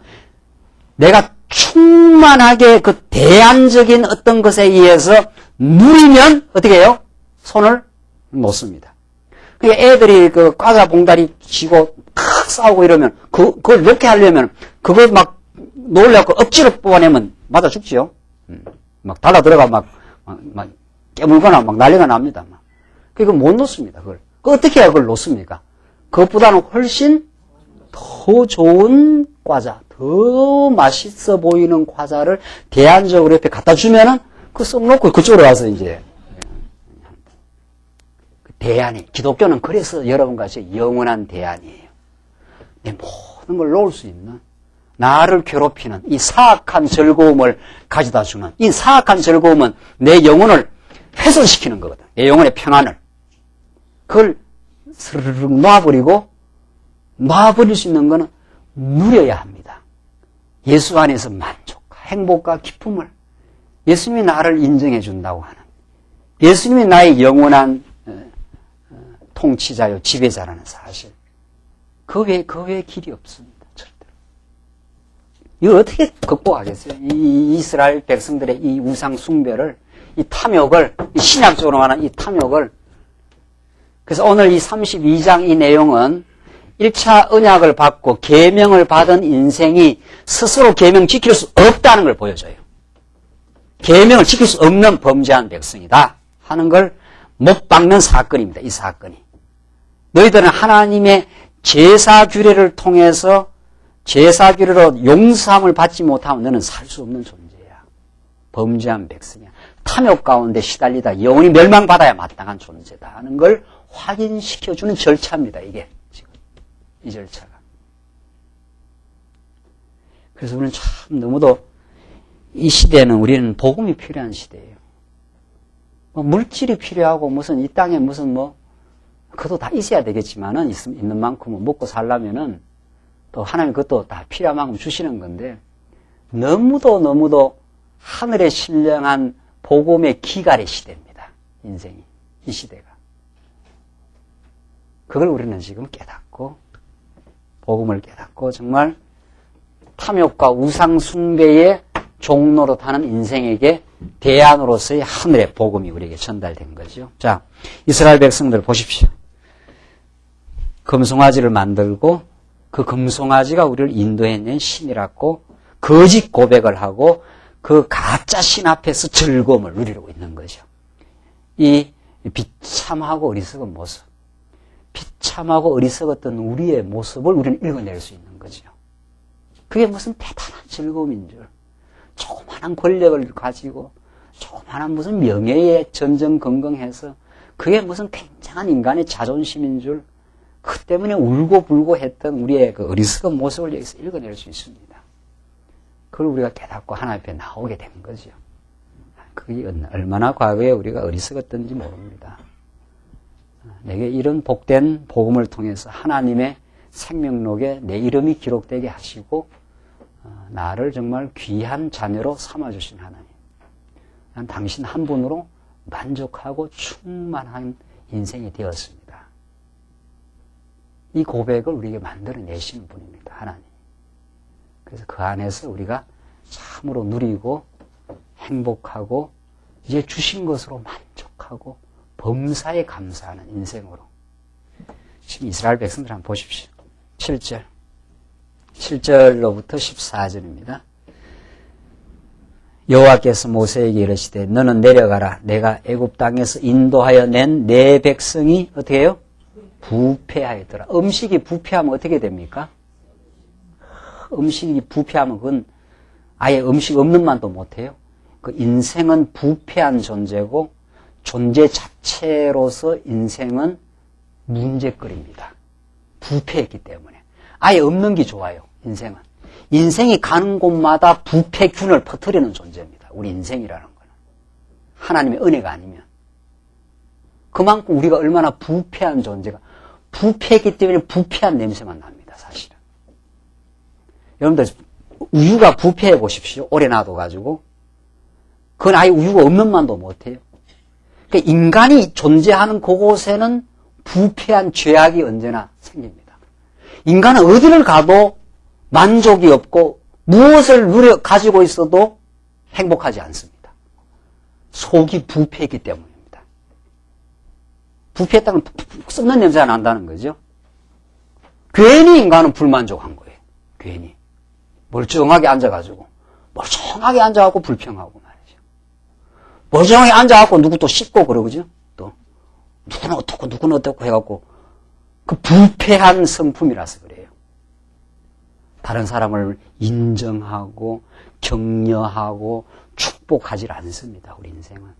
Speaker 1: 내가 충만하게 그 대안적인 어떤 것에 의해서 누리면 어떻게 해요? 손을 놓습니다. 그러니까 애들이 그 과자 봉다리 쥐고 탁 싸우고 이러면 그걸 놓게 하려면 그걸 막 놓으려고 억지로 뽑아내면 맞아 죽지요. 막 달라 들어가 막 깨물거나 막 난리가 납니다. 막. 그거 못 놓습니다. 그걸. 어떻게 해야 그걸 놓습니까? 그것보다는 훨씬 더 좋은 과자, 더 맛있어 보이는 과자를 대안적으로 옆에 갖다 주면은 그 쏙 놓고 그쪽으로 와서 이제 대안이, 기독교는 그래서 여러분 같이 영원한 대안이에요. 내 모든 걸 놓을 수 있는, 나를 괴롭히는 이 사악한 즐거움을 가져다 주는, 이 사악한 즐거움은 내 영혼을 훼손시키는 거거든. 내 영혼의 평안을. 그걸 스르륵 놔버릴 수 있는 거는 누려야 합니다. 예수 안에서 만족과 행복과 기쁨을, 예수님이 나를 인정해 준다고 하는, 예수님이 나의 영원한 통치자요 지배자라는 사실, 그 외에 길이 없습니다. 절대로. 이거 어떻게 극복하겠어요? 이 이스라엘 백성들의 이 우상 숭배를, 이 탐욕을, 이 신약적으로 말하는 이 탐욕을. 그래서 오늘 이 32장 이 내용은 1차 언약을 받고 계명을 받은 인생이 스스로 계명 지킬 수 없다는 걸 보여줘요. 계명을 지킬 수 없는 범죄한 백성이다 하는 걸 못 박는 사건입니다. 이 사건이. 너희들은 하나님의 제사규례를 통해서 제사규례로 용서함을 받지 못하면 너는 살 수 없는 존재야. 범죄한 백성이야. 탐욕 가운데 시달리다 영원히 멸망받아야 마땅한 존재다 하는 걸 확인시켜주는 절차입니다. 이게 지금 이 절차가. 그래서 우리는 참 너무도 이 시대는 우리는 복음이 필요한 시대예요. 물질이 필요하고 무슨 이 땅에 무슨 그것도 다 있어야 되겠지만은 있는 만큼은 먹고 살려면은 또 하나님 그것도 다 필요한 만큼 주시는 건데 너무도 하늘의 신령한 복음의 기갈의 시대입니다. 인생이. 이 시대가. 그걸 우리는 지금 깨닫고 복음을 깨닫고 정말 탐욕과 우상 숭배의 종로로 타는 인생에게 대안으로서의 하늘의 복음이 우리에게 전달된 거죠. 자, 이스라엘 백성들 보십시오. 금송아지를 만들고 그 금송아지가 우리를 인도해낸 신이라고 거짓 고백을 하고 그 가짜 신 앞에서 즐거움을 누리고 있는 거죠. 이 비참하고 어리석은 모습, 비참하고 어리석었던 우리의 모습을 우리는 읽어낼 수 있는 거죠. 그게 무슨 대단한 즐거움인 줄, 조그마한 권력을 가지고 조그마한 무슨 명예에 전전긍긍해서 그게 무슨 굉장한 인간의 자존심인 줄, 그 때문에 울고불고 했던 우리의 그 어리석은 모습을 여기서 읽어낼 수 있습니다. 그걸 우리가 깨닫고 하나님 앞에 나오게 된 거죠. 그게 얼마나 과거에 우리가 어리석었던지 모릅니다. 내게 이런 복된 복음을 통해서 하나님의 생명록에 내 이름이 기록되게 하시고 나를 정말 귀한 자녀로 삼아주신 하나님. 난 당신 한 분으로 만족하고 충만한 인생이 되었습니다. 이 고백을 우리에게 만들어내시는 분입니다. 하나님. 그래서 그 안에서 우리가 참으로 누리고 행복하고 이제 주신 것으로 만족하고 범사에 감사하는 인생으로. 지금 이스라엘 백성들 한번 보십시오. 7절로부터 14절입니다. 여호와께서 모세에게 이르시되 너는 내려가라. 내가 애굽 땅에서 인도하여 낸 내 백성이 어떻게 해요? 부패하였더라. 음식이 부패하면 어떻게 됩니까? 음식이 부패하면 그건 아예 음식 없는 만도 못해요. 그 인생은 부패한 존재고 존재 자체로서 인생은 문제거리입니다. 부패했기 때문에. 아예 없는 게 좋아요. 인생은. 인생이 가는 곳마다 부패균을 퍼뜨리는 존재입니다. 우리 인생이라는 거는. 하나님의 은혜가 아니면. 그만큼 우리가 얼마나 부패한 존재가, 부패했기 때문에 부패한 냄새만 납니다. 사실은. 여러분들 우유가 부패해 보십시오. 오래 놔둬가지고. 그건 아예 우유가 없는 만도 못해요. 그러니까 인간이 존재하는 그곳에는 부패한 죄악이 언제나 생깁니다. 인간은 어디를 가도 만족이 없고 무엇을 가지고 있어도 행복하지 않습니다. 속이 부패했기 때문입니다. 부패했다면 썩는 냄새가 난다는 거죠. 괜히 인간은 불만족한 거예요. 괜히. 멀쩡하게 앉아가지고 불평하고 말이죠. 멀쩡하게 앉아가지고 누구 또 씹고 그러고죠. 또 누구는 어떻고 해갖고 그 부패한 성품이라서 그래요. 다른 사람을 인정하고 격려하고 축복하지 않습니다. 우리 인생은.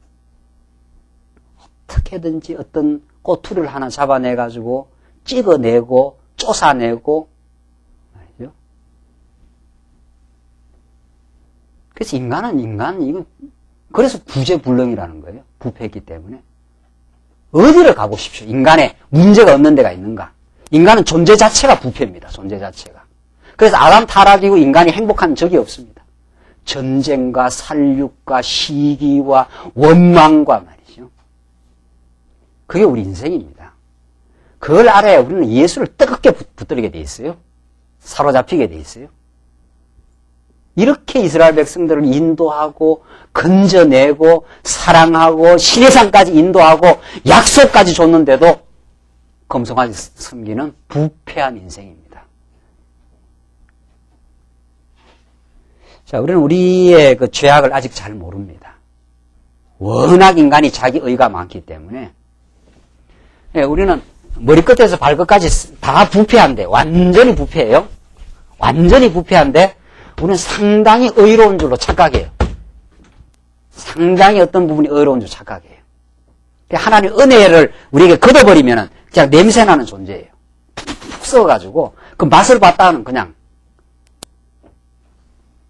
Speaker 1: 어떻게든지 어떤 꼬투리를 하나 잡아내가지고 찍어내고 쫓아내고 말이죠. 그래서 이거 그래서 구제불능이라는 거예요. 부패했기 때문에. 어디를 가보십시오. 인간에 문제가 없는 데가 있는가. 인간은 존재 자체가 부패입니다. 존재 자체가. 그래서 아담 타락이고 인간이 행복한 적이 없습니다. 전쟁과 살육과 시기와 원망과 말이죠. 그게 우리 인생입니다. 그걸 알아야 우리는 예수를 뜨겁게 붙들게 돼 있어요. 사로잡히게 돼 있어요. 이렇게 이스라엘 백성들을 인도하고 건져내고 사랑하고 시내산까지 인도하고 약속까지 줬는데도 검성하게 섬기는 부패한 인생입니다. 자, 우리는 우리의 그 죄악을 아직 잘 모릅니다. 워낙 인간이 자기 의가 많기 때문에 우리는 머리끝에서 발끝까지 다 부패한데, 완전히 부패해요. 완전히 부패한데 우리는 상당히 의로운 줄로 착각해요. 상당히 어떤 부분이 의로운 줄 착각해요. 하나님의 은혜를 우리에게 걷어버리면 그냥 냄새나는 존재예요. 푹 썩어가지고 그 맛을 봤다 하는 그냥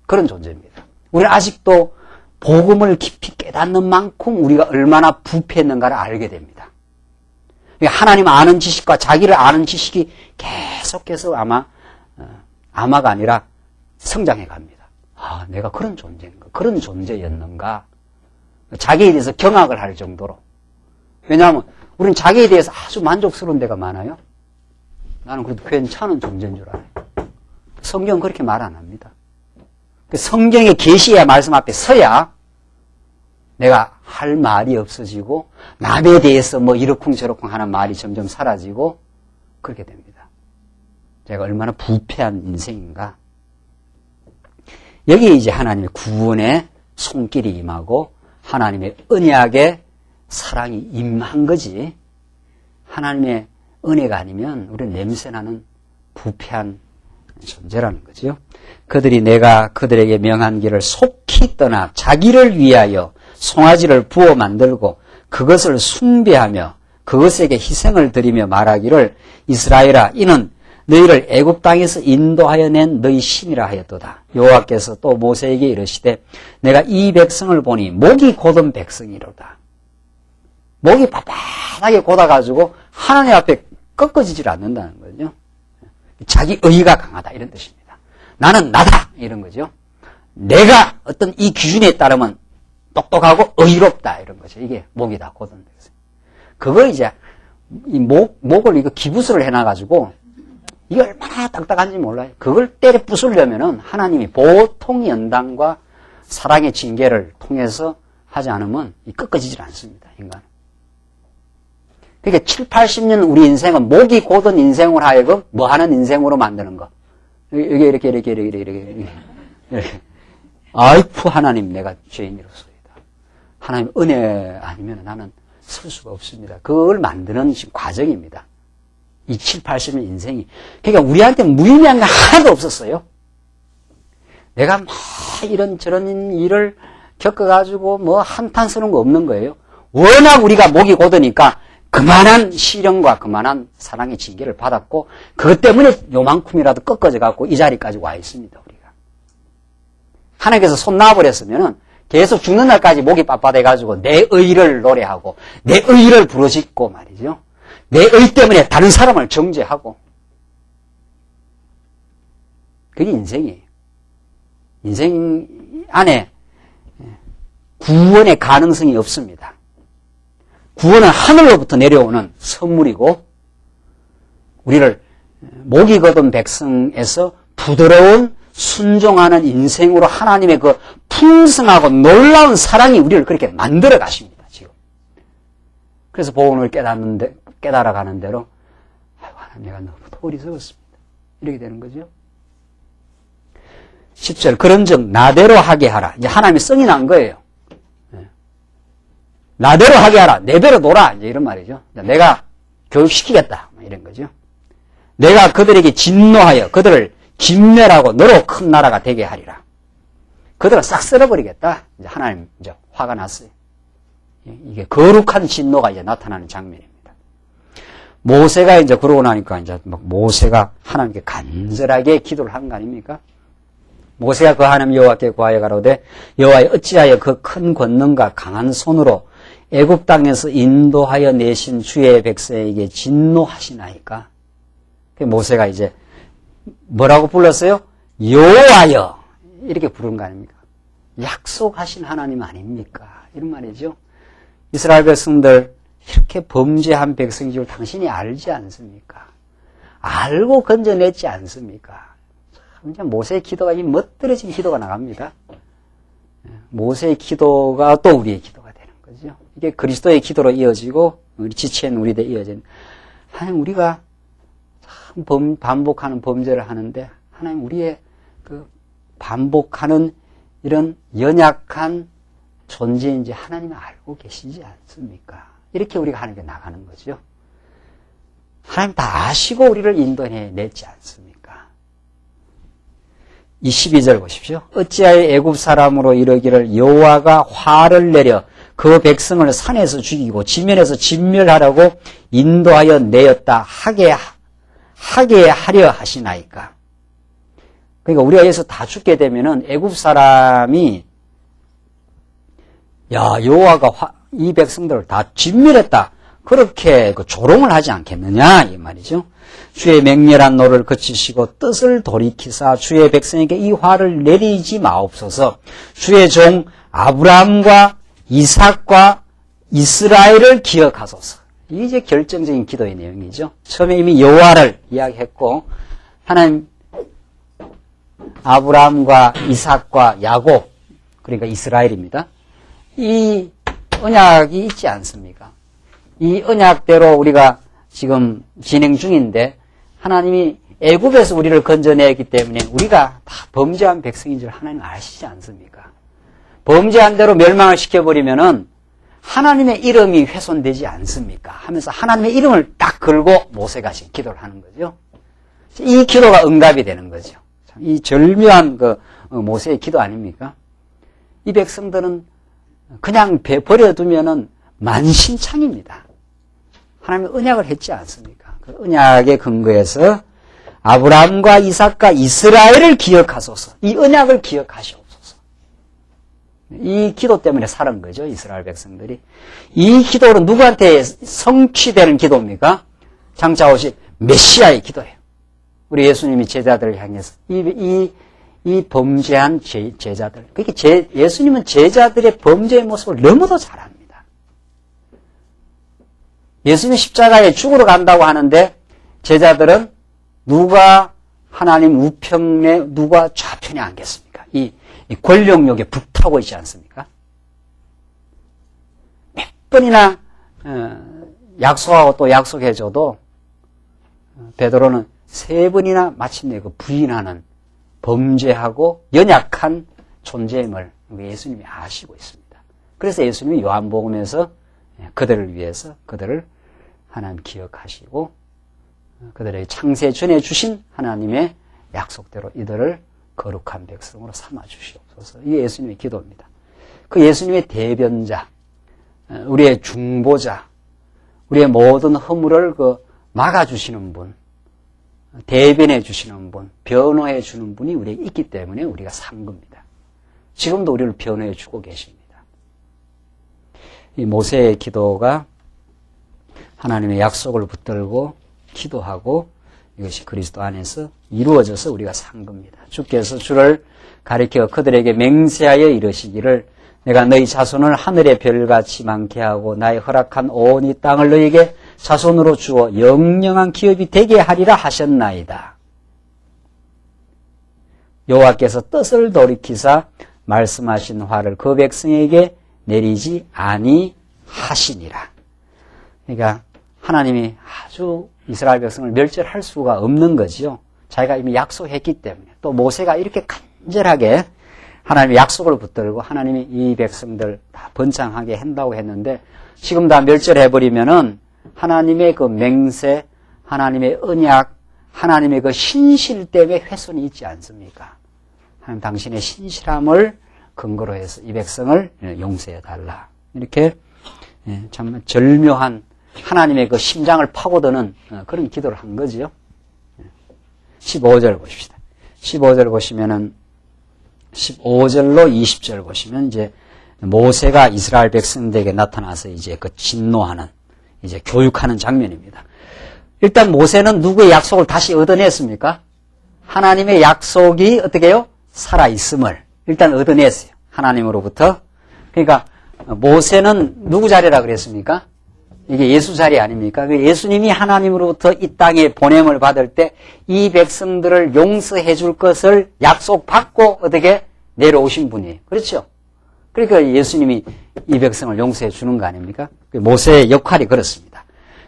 Speaker 1: 그런 존재입니다. 우리는 아직도 복음을 깊이 깨닫는 만큼 우리가 얼마나 부패했는가를 알게 됩니다. 하나님 아는 지식과 자기를 아는 지식이 계속해서 아마가 아니라 성장해 갑니다. 아, 내가 그런 존재인가? 그런 존재였는가? 자기에 대해서 경악을 할 정도로. 왜냐하면 우리는 자기에 대해서 아주 만족스러운 데가 많아요. 나는 그래도 괜찮은 존재인 줄 알아요. 성경은 그렇게 말 안 합니다. 성경의 계시의 말씀 앞에 서야 내가 할 말이 없어지고 남에 대해서 뭐 이러쿵저러쿵 하는 말이 점점 사라지고 그렇게 됩니다. 제가 얼마나 부패한 인생인가. 여기에 이제 하나님의 구원의 손길이 임하고 하나님의 언약의 사랑이 임한 거지. 하나님의 은혜가 아니면 우리는 냄새나는 부패한 존재라는 거죠. 그들이 내가 그들에게 명한 길을 속히 떠나 자기를 위하여 송아지를 부어 만들고 그것을 숭배하며 그것에게 희생을 드리며 말하기를 이스라엘아 이는 너희를 애굽 땅에서 인도하여 낸 너희 신이라 하였도다. 여호와께서 또 모세에게 이르시되 내가 이 백성을 보니 목이 곧은 백성이로다. 목이 바닥하게 곧아가지고 하나님 앞에 꺾어지질 않는다는 거죠. 자기 의가 강하다 이런 뜻입니다. 나는 나다 이런 거죠. 내가 어떤 이 기준에 따르면 똑똑하고 의롭다 이런 거죠. 이게 목이다 곧은 백성. 그걸 이제 이 목을 이거 기부스를 해놔가지고 이게 얼마나 딱딱한지 몰라요. 그걸 때려 부수려면은 하나님이 보통 연단과 사랑의 징계를 통해서 하지 않으면 꺾어지질 않습니다. 인간은. 그러니까 7, 80년 우리 인생은 목이 곧은 인생으로 하여금 뭐 하는 인생으로 만드는 거. 이렇게. 아이쿠, 하나님, 내가 죄인으로서이다. 하나님 은혜 아니면 나는 설 수가 없습니다. 그걸 만드는 지금 과정입니다. 이 7, 80년 인생이. 그러니까 우리한테 무의미한 게 하나도 없었어요. 내가 막 이런저런 일을 겪어가지고 뭐 한탄스러운 거 없는 거예요. 워낙 우리가 목이 곧으니까 그만한 시련과 그만한 사랑의 징계를 받았고 그것 때문에 요만큼이라도 꺾어져 갖고 이 자리까지 와 있습니다. 우리가. 하나님께서 손 놔버렸으면은 계속 죽는 날까지 목이 빳빳해 가지고 내 의를 노래하고 내 의를 부르짖고 말이죠. 내 의 때문에 다른 사람을 정죄하고 그게 인생이에요. 인생 안에 구원의 가능성이 없습니다. 구원은 하늘로부터 내려오는 선물이고 우리를 목이 거둔 백성에서 부드러운 순종하는 인생으로 하나님의 그 풍성하고 놀라운 사랑이 우리를 그렇게 만들어 가십니다. 지금. 그래서 복음을 깨달아가는 대로 하나님 내가 너무 어리석었습니다. 이렇게 되는 거죠. 10절 그런즉 나대로 하게 하라. 이제 하나님이 성이 난 거예요. 나대로 하게 하라. 내 배로 놀아. 이제 이런 말이죠. 내가 교육시키겠다. 이런 거죠. 내가 그들에게 진노하여 그들을 진멸하고 너로 큰 나라가 되게 하리라. 그들을 싹 쓸어버리겠다. 이제 하나님 이제 화가 났어요. 이게 거룩한 진노가 이제 나타나는 장면입니다. 모세가 이제 그러고 나니까 이제 막 모세가 하나님께 간절하게 기도를 한 거 아닙니까? 모세가 그 하나님 여호와께 구하여 가로되 여호와여 어찌하여 그 큰 권능과 강한 손으로 애굽 땅에서 인도하여 내신 주의 백성에게 진노하시나이까? 모세가 이제 뭐라고 불렀어요? 여호와여 이렇게 부른 거 아닙니까? 약속하신 하나님 아닙니까? 이런 말이죠. 이스라엘 백성들 이렇게 범죄한 백성인 줄 당신이 알지 않습니까? 알고 건져냈지 않습니까? 참 모세의 기도가 이 멋들어진 기도가 나갑니다. 모세의 기도가 또 우리의 기도가 되는 거죠. 이게 그리스도의 기도로 이어지고 우리 지체인 우리도 이어지는 하나님 우리가 참 반복하는 범죄를 하는데 하나님 우리의 그 반복하는 이런 연약한 존재인지 하나님은 알고 계시지 않습니까? 이렇게 우리가 하나님께 나가는 거죠. 하나님 다 아시고 우리를 인도해냈지 않습니까? 이 12절 보십시오. 어찌하여 애굽 사람으로 이르기를 여호와가 화를 내려 그 백성을 산에서 죽이고 지면에서 진멸하라고 인도하여 내었다 하게 하려 하시나이까. 그러니까 우리가 여기서 다 죽게 되면은 애굽 사람이 여호와가 이 백성들을 다 진멸했다. 그렇게 조롱을 하지 않겠느냐 이 말이죠. 주의 맹렬한 노를 그치시고 뜻을 돌이키사 주의 백성에게 이 화를 내리지 마옵소서. 주의 종 아브라함과 이삭과 이스라엘을 기억하소서. 이게 이제 결정적인 기도의 내용이죠. 처음에 이미 여호와를 이야기했고 하나님 아브라함과 이삭과 야곱 그러니까 이스라엘입니다. 이 언약이 있지 않습니까? 이 언약대로 우리가 지금 진행 중인데 하나님이 애굽에서 우리를 건져내기 때문에 우리가 다 범죄한 백성인 줄 하나님 아시지 않습니까? 범죄한 대로 멸망을 시켜버리면은 하나님의 이름이 훼손되지 않습니까? 하면서 하나님의 이름을 딱 걸고 모세가 지금 기도를 하는 거죠. 이 기도가 응답이 되는 거죠. 이 절묘한 그 모세의 기도 아닙니까? 이 백성들은 그냥 버려두면은 만신창입니다. 하나님이 언약을 했지 않습니까? 그 언약의 근거에서 아브라함과 이삭과 이스라엘을 기억하소서. 이 언약을 기억하시옵소서. 이 기도 때문에 살은 거죠. 이스라엘 백성들이. 이 기도는 누구한테 성취되는 기도입니까? 장차 오실 메시아의 기도예요. 우리 예수님이 제자들을 향해서 이 범죄한 제자들. 그러니까 예수님은 제자들의 범죄의 모습을 너무도 잘 압니다. 예수님이 십자가에 죽으러 간다고 하는데 제자들은 누가 하나님 우편에 누가 좌편에 앉겠습니까? 이 권력욕에 불타고 있지 않습니까? 몇 번이나 약속하고 또 약속해줘도 베드로는 3번이나 마침내 그 부인하는 범죄하고 연약한 존재임을 예수님이 아시고 있습니다. 그래서 예수님이 요한복음에서 그들을 위해서 그들을 하나님 기억하시고 그들에게 창세 전에 주신 하나님의 약속대로 이들을 거룩한 백성으로 삼아 주시옵소서. 이게 예수님의 기도입니다. 그 예수님의 대변자, 우리의 중보자, 우리의 모든 허물을 막아주시는 분, 대변해 주시는 분, 변호해 주는 분이 우리에게 있기 때문에 우리가 산 겁니다. 지금도 우리를 변호해 주고 계십니다. 이 모세의 기도가 하나님의 약속을 붙들고 기도하고 이것이 그리스도 안에서 이루어져서 우리가 산 겁니다. 주께서 주를 가리켜 그들에게 맹세하여 이르시기를 내가 너희 자손을 하늘의 별같이 많게 하고 나의 허락한 온 이 땅을 너희에게 자손으로 주어 영영한 기업이 되게 하리라 하셨나이다. 여호와께서 뜻을 돌이키사 말씀하신 화를 그 백성에게 내리지 아니하시니라. 그러니까 하나님이 아주 이스라엘 백성을 멸절할 수가 없는 거지요. 자기가 이미 약속했기 때문에. 또 모세가 이렇게 간절하게 하나님의 약속을 붙들고 하나님이 이 백성들 다 번창하게 한다고 했는데 지금 다 멸절해버리면은 하나님의 그 맹세, 하나님의 언약, 하나님의 그 신실 때문에 훼손이 있지 않습니까? 하나님 당신의 신실함을 근거로 해서 이 백성을 용서해달라. 이렇게 참 절묘한 하나님의 그 심장을 파고드는 그런 기도를 한 거지요. 15절 보십시다. 15절 보시면은 15절로 20절 보시면 이제 모세가 이스라엘 백성들에게 나타나서 이제 그 진노하는 이제 교육하는 장면입니다. 일단 모세는 누구의 약속을 다시 얻어냈습니까? 하나님의 약속이 어떻게 해요? 살아있음을 일단 얻어냈어요. 하나님으로부터. 그러니까 모세는 누구 자리라 그랬습니까? 이게 예수 자리 아닙니까? 예수님이 하나님으로부터 이 땅에 보냄을 받을 때 이 백성들을 용서해 줄 것을 약속받고 어떻게 내려오신 분이에요. 그렇죠? 그러니까 예수님이 이 백성을 용서해 주는 거 아닙니까? 모세의 역할이 그렇습니다.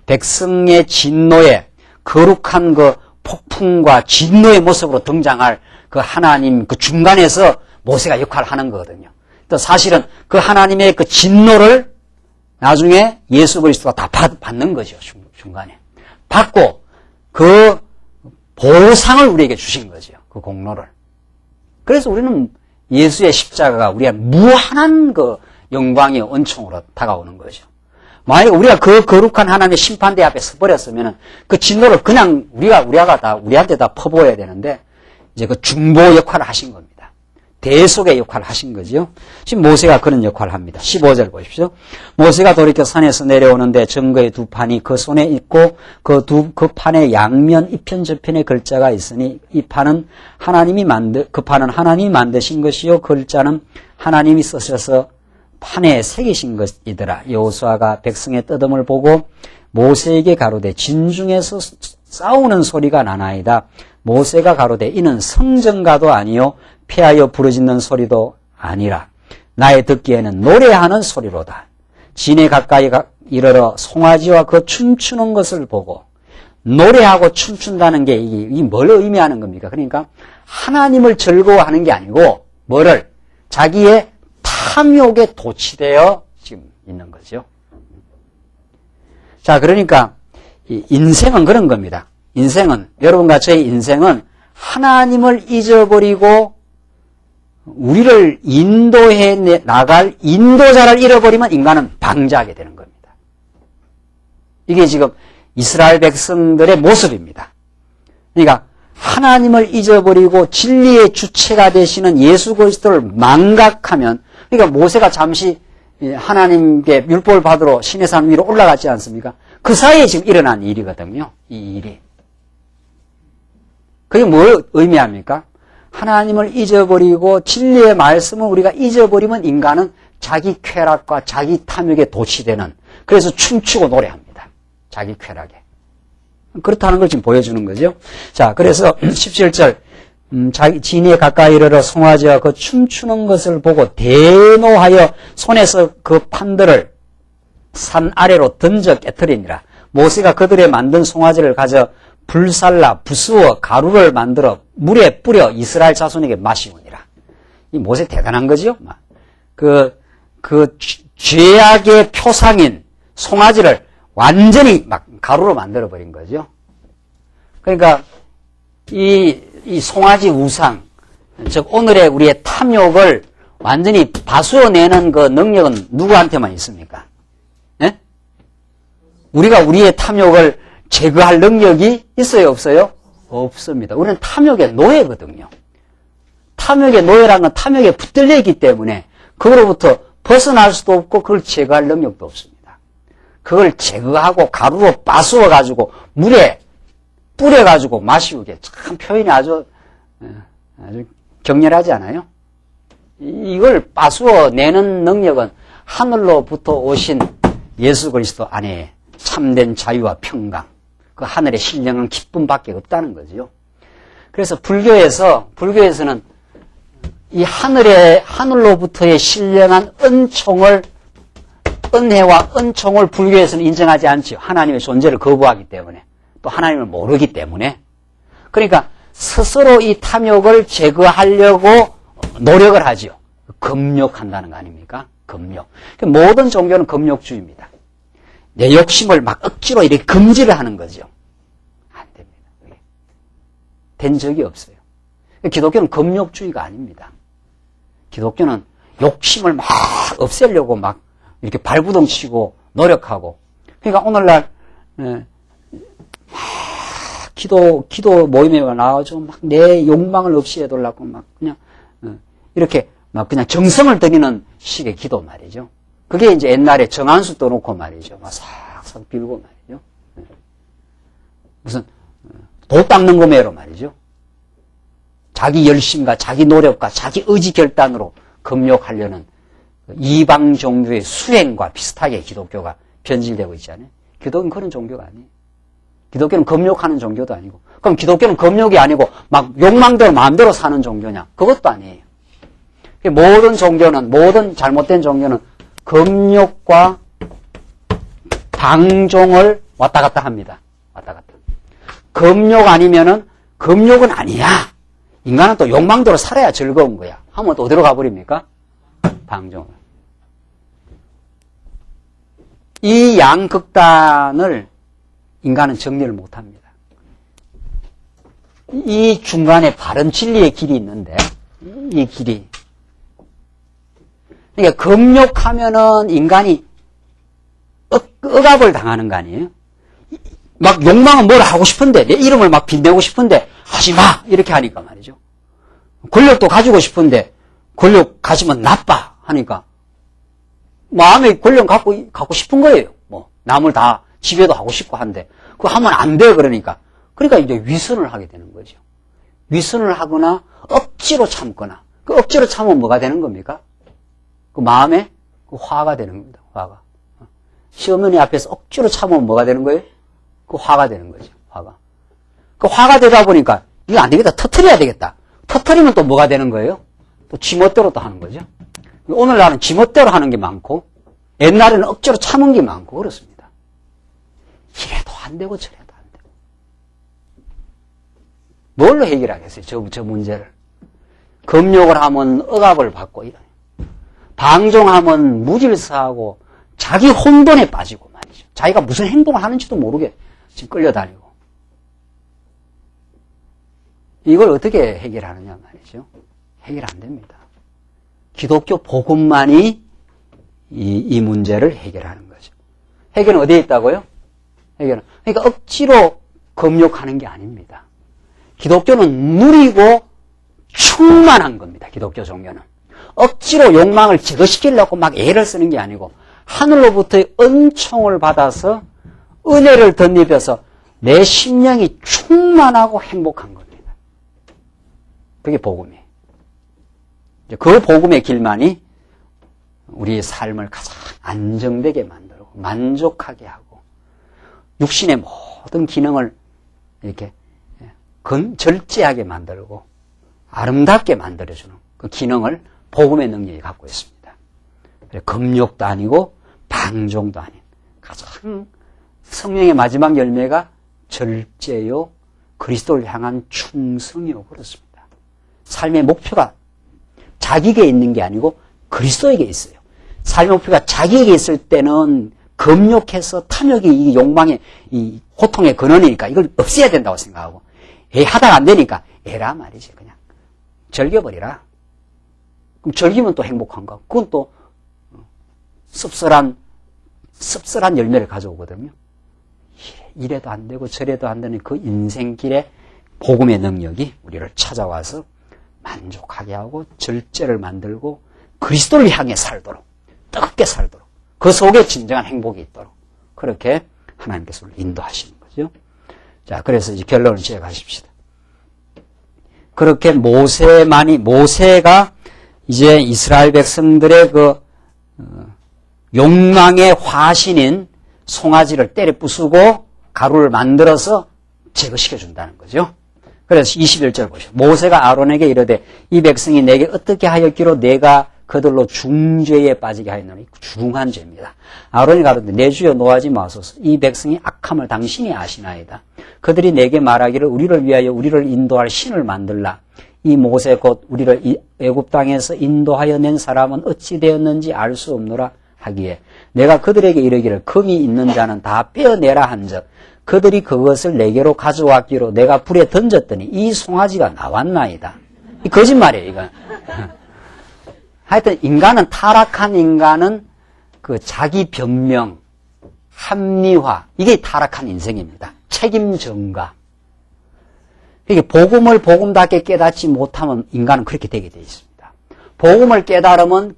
Speaker 1: 백성의 진노에 거룩한 그 폭풍과 진노의 모습으로 등장할 그 하나님 그 중간에서 모세가 역할을 하는 거거든요. 또 사실은 그 하나님의 그 진노를 나중에 예수 그리스도가 다 받는 거죠. 중간에. 받고 그 보상을 우리에게 주신 거죠. 그 공로를. 그래서 우리는 예수의 십자가가 우리의 무한한 그 영광의 은총으로 다가오는 거죠. 만약에 우리가 그 거룩한 하나님의 심판대 앞에 서버렸으면 그 진노를 그냥 우리한테 다 퍼부어야 되는데 이제 그 중보 역할을 하신 겁니다. 대속의 역할을 하신 거죠. 지금 모세가 그런 역할을 합니다. 15절 보십시오. 모세가 돌이켜 산에서 내려오는데 증거의 두 판이 그 손에 있고 그 판의 양면 이편 저편에 글자가 있으니 이 판은 그 판은 하나님이 만드신 것이요 글자는 하나님이 쓰셔서 판에 새기신 것이더라. 여호수아가 백성의 떠듬을 보고 모세에게 가로되 진중에서 싸우는 소리가 나나이다. 모세가 가로되 이는 성전가도 아니요 폐하여 부르짖는 소리도 아니라 나의 듣기에는 노래하는 소리로다. 진에 가까이 이르러 송아지와 그 춤추는 것을 보고 노래하고 춤춘다는 게 이게 뭘 의미하는 겁니까? 그러니까 하나님을 즐거워하는 게 아니고 뭐를 자기의 탐욕에 도취되어 지금 있는 거죠. 자, 그러니까 인생은 그런 겁니다. 인생은 여러분과 저의 인생은 하나님을 잊어버리고 우리를 인도해 나갈 인도자를 잃어버리면 인간은 방자하게 되는 겁니다. 이게 지금 이스라엘 백성들의 모습입니다. 그러니까 하나님을 잊어버리고 진리의 주체가 되시는 예수 그리스도를 망각하면 그러니까 모세가 잠시 하나님께 율법을 받으러 시내산 위로 올라갔지 않습니까? 그 사이에 지금 일어난 일이거든요. 이 일이. 그게 뭘 의미합니까? 하나님을 잊어버리고 진리의 말씀을 우리가 잊어버리면 인간은 자기 쾌락과 자기 탐욕에 도취되는 그래서 춤추고 노래합니다. 자기 쾌락에. 그렇다는 걸 지금 보여주는 거죠. 자, 그래서 17절 자기 진에 가까이 이르러 송아지와 그 춤추는 것을 보고 대노하여 손에서 그 판들을 산 아래로 던져 깨뜨리니라. 모세가 그들의 만든 송아지를 가져 불살라 부수어 가루를 만들어 물에 뿌려 이스라엘 자손에게 마시우니라. 이 모세 대단한 거죠. 그 죄악의 표상인 송아지를 완전히 막 가루로 만들어 버린 거죠. 그러니까 이 송아지 우상, 즉 오늘의 우리의 탐욕을 완전히 바수어내는 그 능력은 누구한테만 있습니까? 네? 우리가 우리의 탐욕을 제거할 능력이 있어요, 없어요? 없습니다. 우리는 탐욕의 노예거든요. 탐욕의 노예라는 건 탐욕에 붙들려 있기 때문에 그거로부터 벗어날 수도 없고 그걸 제거할 능력도 없습니다. 그걸 제거하고 가루로 바수어가지고 물에 뿌려가지고 마시우게. 참 표현이 아주 격렬하지 않아요? 이걸 빠수어내는 능력은 하늘로부터 오신 예수 그리스도 안에 참된 자유와 평강, 그 하늘의 신령한 기쁨밖에 없다는 거죠. 그래서 불교에서는 이 하늘로부터의 신령한 은혜와 은총을 불교에서는 인정하지 않죠. 하나님의 존재를 거부하기 때문에. 또 하나님을 모르기 때문에. 그러니까 스스로 이 탐욕을 제거하려고 노력을 하죠. 금욕한다는 거 아닙니까? 금욕. 모든 종교는 금욕주의입니다. 내 욕심을 막 억지로 이렇게 금지를 하는 거죠. 안 됩니다. 된 적이 없어요. 기독교는 금욕주의가 아닙니다. 기독교는 욕심을 막 없애려고 막 이렇게 발부둥 치고 노력하고. 그러니까 오늘날 기도 모임에 나와서 막 내 욕망을 없이 해달라고 막 그냥 이렇게 막 그냥 정성을 들이는 식의 기도 말이죠. 그게 이제 옛날에 정한수 떠놓고 말이죠. 막 싹싹 빌고 말이죠. 무슨 도 닦는 거매로 말이죠. 자기 열심과 자기 노력과 자기 의지 결단으로 금욕하려는 이방 종교의 수행과 비슷하게 기독교가 변질되고 있잖아요. 기독교는 그런 종교가 아니에요. 기독교는 금욕하는 종교도 아니고. 그럼 기독교는 금욕이 아니고 막 욕망대로 마음대로 사는 종교냐? 그것도 아니에요. 모든 잘못된 종교는 금욕과 방종을 왔다 갔다 합니다. 왔다 갔다. 금욕은 아니야. 인간은 또 욕망대로 살아야 즐거운 거야. 하면 또 어디로 가버립니까? 방종을. 이 양극단을 인간은 정리를 못합니다. 이 중간에 바른 진리의 길이 있는데 이 길이 그러니까 금욕하면은 인간이 억압을 당하는 거 아니에요? 막 욕망은 뭘 하고 싶은데 내 이름을 막 빛내고 싶은데 하지 마 이렇게 하니까 말이죠. 권력도 가지고 싶은데 권력 가지면 나빠 하니까 마음에 권력 갖고 싶은 거예요. 뭐 남을 다 지배도 하고 싶고 한데 그거 하면 안 돼 그러니까 이제 위선을 하게 되는 거죠. 위선을 하거나 억지로 참거나 그 억지로 참으면 뭐가 되는 겁니까? 그 마음에 그 화가 되는 겁니다. 화가. 시어머니 앞에서 억지로 참으면 뭐가 되는 거예요? 그 화가 되는 거죠. 화가. 그 화가 되다 보니까 이거 안 되겠다. 터뜨려야 되겠다. 터뜨리면 또 뭐가 되는 거예요? 또 지멋대로 또 하는 거죠. 오늘날은 지멋대로 하는 게 많고 옛날에는 억지로 참은 게 많고 그렇습니다. 이래도 안 되고 저래도 안 되고. 뭘로 해결하겠어요? 저 문제를. 금욕을 하면 억압을 받고 방종하면 무질서하고 자기 혼돈에 빠지고 말이죠. 자기가 무슨 행동을 하는지도 모르게 지금 끌려다니고. 이걸 어떻게 해결하느냐 말이죠. 해결 안 됩니다. 기독교 복음만이 이 문제를 해결하는 거죠. 해결은 어디에 있다고요? 해결은. 그러니까 억지로 금욕하는 게 아닙니다. 기독교는 누리고 충만한 겁니다. 기독교 종교는. 억지로 욕망을 제거시키려고 막 애를 쓰는 게 아니고 하늘로부터의 은총을 받아서 은혜를 덧입혀서 내 심령이 충만하고 행복한 겁니다. 그게 복음이에요. 그 복음의 길만이 우리의 삶을 가장 안정되게 만들고 만족하게 하고 육신의 모든 기능을 이렇게 절제하게 만들고 아름답게 만들어주는 그 기능을 복음의 능력이 갖고 있습니다. 금욕도 아니고 방종도 아닌 가장 성령의 마지막 열매가 절제요, 그리스도를 향한 충성이요, 그렇습니다. 삶의 목표가 자기에게 있는 게 아니고 그리스도에게 있어요. 삶의 목표가 자기에게 있을 때는 금욕해서 탐욕이 이 욕망의 이 고통의 근원이니까 이걸 없애야 된다고 생각하고, 하다가 안 되니까 에라 말이지. 그냥 즐겨버리라. 그럼 즐기면 또 행복한가? 그건 또 씁쓸한 열매를 가져오거든요. 이래도 안 되고 저래도 안 되는 그 인생길에 복음의 능력이 우리를 찾아와서 만족하게 하고 절제를 만들고 그리스도를 향해 살도록, 뜨겁게 살도록, 그 속에 진정한 행복이 있도록 그렇게 하나님께서 우리를 인도하시는 거죠. 자, 그래서 이제 결론을 지어 가십시다. 그렇게 모세가 이제 이스라엘 백성들의 그 욕망의 화신인 송아지를 때려 부수고 가루를 만들어서 제거시켜 준다는 거죠. 그래서 21절 보시죠. 모세가 아론에게 이르되 이 백성이 내게 어떻게 하였기로 내가 그들로 중죄에 빠지게 하였노니, 중한 죄입니다. 아론이 가로되 내 주여 노하지 마소서. 이 백성이 악함을 당신이 아시나이다. 그들이 내게 말하기를 우리를 위하여 우리를 인도할 신을 만들라. 이 모세 곧 우리를 애굽 땅에서 인도하여 낸 사람은 어찌 되었는지 알 수 없노라 하기에 내가 그들에게 이르기를 금이 있는 자는 다 빼어내라 한즉 그들이 그것을 내게로 가져왔기로 내가 불에 던졌더니 이 송아지가 나왔나이다. 이 거짓말이에요, 이건. 하여튼 타락한 인간은 그 자기 변명, 합리화, 이게 타락한 인생입니다. 책임 전가. 이게 복음을 복음답게 깨닫지 못하면 인간은 그렇게 되게 되어 있습니다. 복음을 깨달으면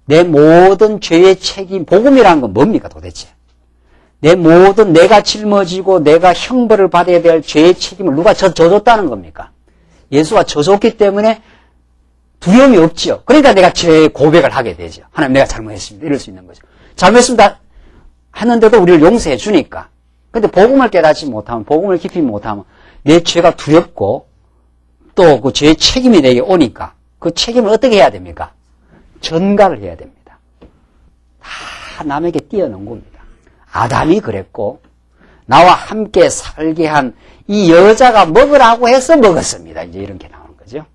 Speaker 1: 내 모든 죄의 책임, 복음이라는 건 뭡니까 도대체? 내 모든 내가 짊어지고 내가 형벌을 받아야 될 죄의 책임을 누가 져줬다는 겁니까? 예수가 져줬기 때문에 두려움이 없지요. 그러니까 내가 죄의 고백을 하게 되죠. 하나님 내가 잘못했습니다. 이럴 수 있는 거죠. 잘못했습니다 하는데도 우리를 용서해 주니까. 근데 복음을 깨닫지 못하면, 복음을 깊이 못하면 내 죄가 두렵고 또 그 죄의 책임이 내게 오니까 그 책임을 어떻게 해야 됩니까? 전가를 해야 됩니다. 다 남에게 띄어놓은 겁니다. 아담이 그랬고 나와 함께 살게 한 이 여자가 먹으라고 해서 먹었습니다. 이제 이렇게 나오는 거죠.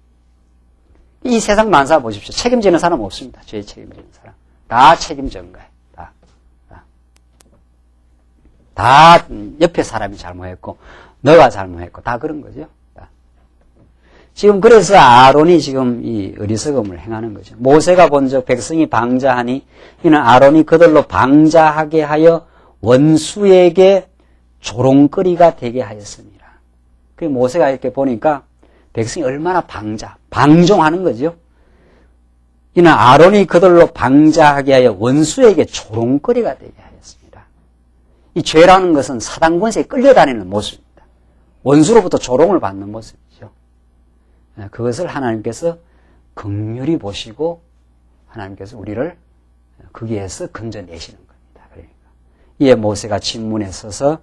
Speaker 1: 이 세상 만사 보십시오. 책임지는 사람 없습니다. 죄의 책임지는 사람. 다 책임진 거예요. 다 옆에 사람이 잘못했고 너가 잘못했고 다 그런 거죠. 지금 그래서 아론이 지금 이 어리석음을 행하는 거죠. 모세가 본즉 백성이 방자하니 이는 아론이 그들로 방자하게 하여 원수에게 조롱거리가 되게 하였습니다. 그 모세가 이렇게 보니까 백성이 얼마나 방종하는 거죠. 이는 아론이 그들로 방자하게 하여 원수에게 조롱거리가 되게 하였습니다. 이 죄라는 것은 사단 권세에 끌려다니는 모습입니다. 원수로부터 조롱을 받는 모습이죠. 그것을 하나님께서 긍휼히 보시고 하나님께서 우리를 거기에서 건져내시는 겁니다. 그러니까 이에 모세가 진문에 서서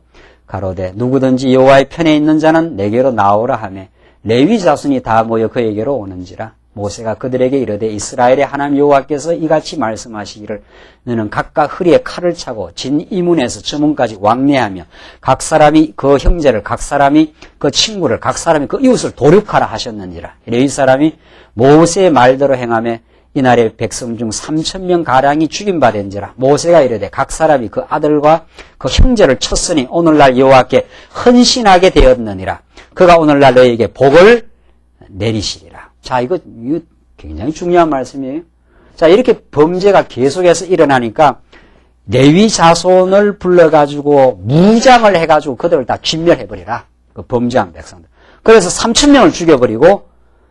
Speaker 1: 가로되 누구든지 여호와의 편에 있는 자는 내게로 나오라 하며 레위 자손이 다 모여 그에게로 오는지라. 모세가 그들에게 이르되 이스라엘의 하나님 여호와께서 이같이 말씀하시기를 너는 각각 허리에 칼을 차고 진 이문에서 저 문까지 왕래하며 각 사람이 그 형제를, 각 사람이 그 친구를, 각 사람이 그 이웃을 도륙하라 하셨느니라. 레위 사람이 모세의 말대로 행하며 이날에 백성 중 3,000명 가량이 죽임받은지라. 모세가 이르되 각 사람이 그 아들과 그 형제를 쳤으니 오늘날 여호와께 헌신하게 되었느니라. 그가 오늘날 너희에게 복을 내리시리라. 자, 이거 굉장히 중요한 말씀이에요. 자, 이렇게 범죄가 계속해서 일어나니까 레위 자손을 불러가지고 무장을 해가지고 그들을 다 진멸해버리라. 그 범죄한 백성들. 그래서 3,000명을 죽여버리고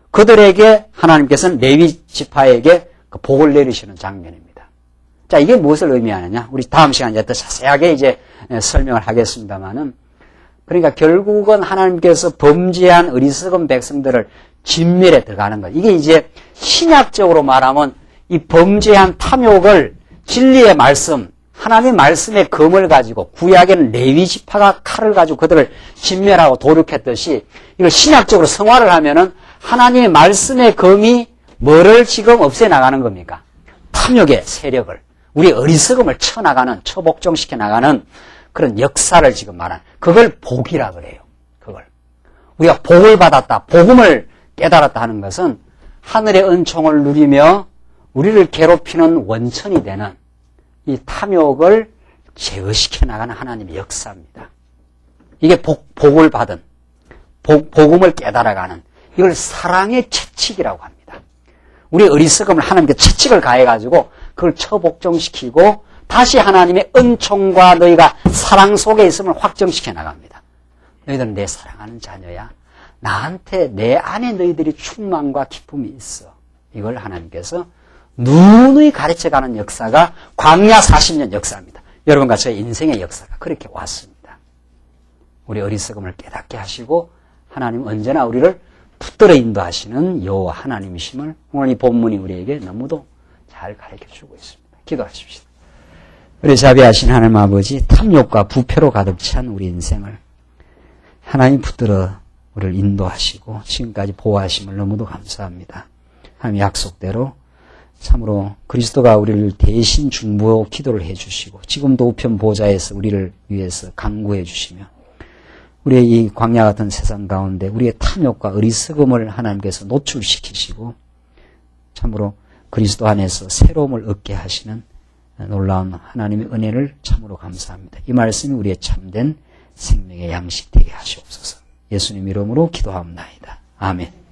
Speaker 1: 그들에게 하나님께서는 레위 지파에게 그 복을 내리시는 장면입니다. 자, 이게 무엇을 의미하느냐? 우리 다음 시간에 더 자세하게 이제 설명을 하겠습니다만은, 그러니까 결국은 하나님께서 범죄한 어리석은 백성들을 진멸에 들어가는 것. 이게 이제 신약적으로 말하면 이 범죄한 탐욕을 진리의 말씀, 하나님의 말씀의 검을 가지고 구약에는 레위 지파가 칼을 가지고 그들을 진멸하고 도륙했듯이 이걸 신약적으로 성화를 하면은 하나님의 말씀의 검이 뭐를 지금 없애나가는 겁니까? 탐욕의 세력을, 우리 어리석음을 처복종시켜 나가는 그런 역사를 지금 말하는, 그걸 복이라 그래요. 그걸. 우리가 복을 받았다, 복음을 깨달았다 하는 것은 하늘의 은총을 누리며 우리를 괴롭히는 원천이 되는 이 탐욕을 제어시켜 나가는 하나님의 역사입니다. 이게 복을 받은, 복음을 깨달아가는, 이걸 사랑의 채찍이라고 합니다. 우리 어리석음을 하나님께 채찍을 가해가지고 그걸 처복종시키고 다시 하나님의 은총과 너희가 사랑 속에 있음을 확정시켜 나갑니다. 너희들은 내 사랑하는 자녀야. 나한테, 내 안에 너희들이 충만과 기쁨이 있어. 이걸 하나님께서 누누이 가르쳐가는 역사가 광야 40년 역사입니다. 여러분과 저의 인생의 역사가 그렇게 왔습니다. 우리 어리석음을 깨닫게 하시고 하나님은 언제나 우리를 붙들어 인도하시는 여호와 하나님이심을 오늘 이 본문이 우리에게 너무도 잘 가르쳐주고 있습니다. 기도하십시다. 우리 자비하신 하나님 아버지, 탐욕과 부패로 가득 찬 우리 인생을 하나님 붙들어 우리를 인도하시고 지금까지 보호하심을 너무도 감사합니다. 하나님 약속대로 참으로 그리스도가 우리를 대신 중보 기도를 해주시고 지금도 우편 보좌에서 우리를 위해서 간구해 주시며 우리의 이 광야 같은 세상 가운데 우리의 탐욕과 어리석음을 하나님께서 노출시키시고 참으로 그리스도 안에서 새로움을 얻게 하시는 놀라운 하나님의 은혜를 참으로 감사합니다. 이 말씀이 우리의 참된 생명의 양식 되게 하시옵소서. 예수님 이름으로 기도하옵나이다. 아멘.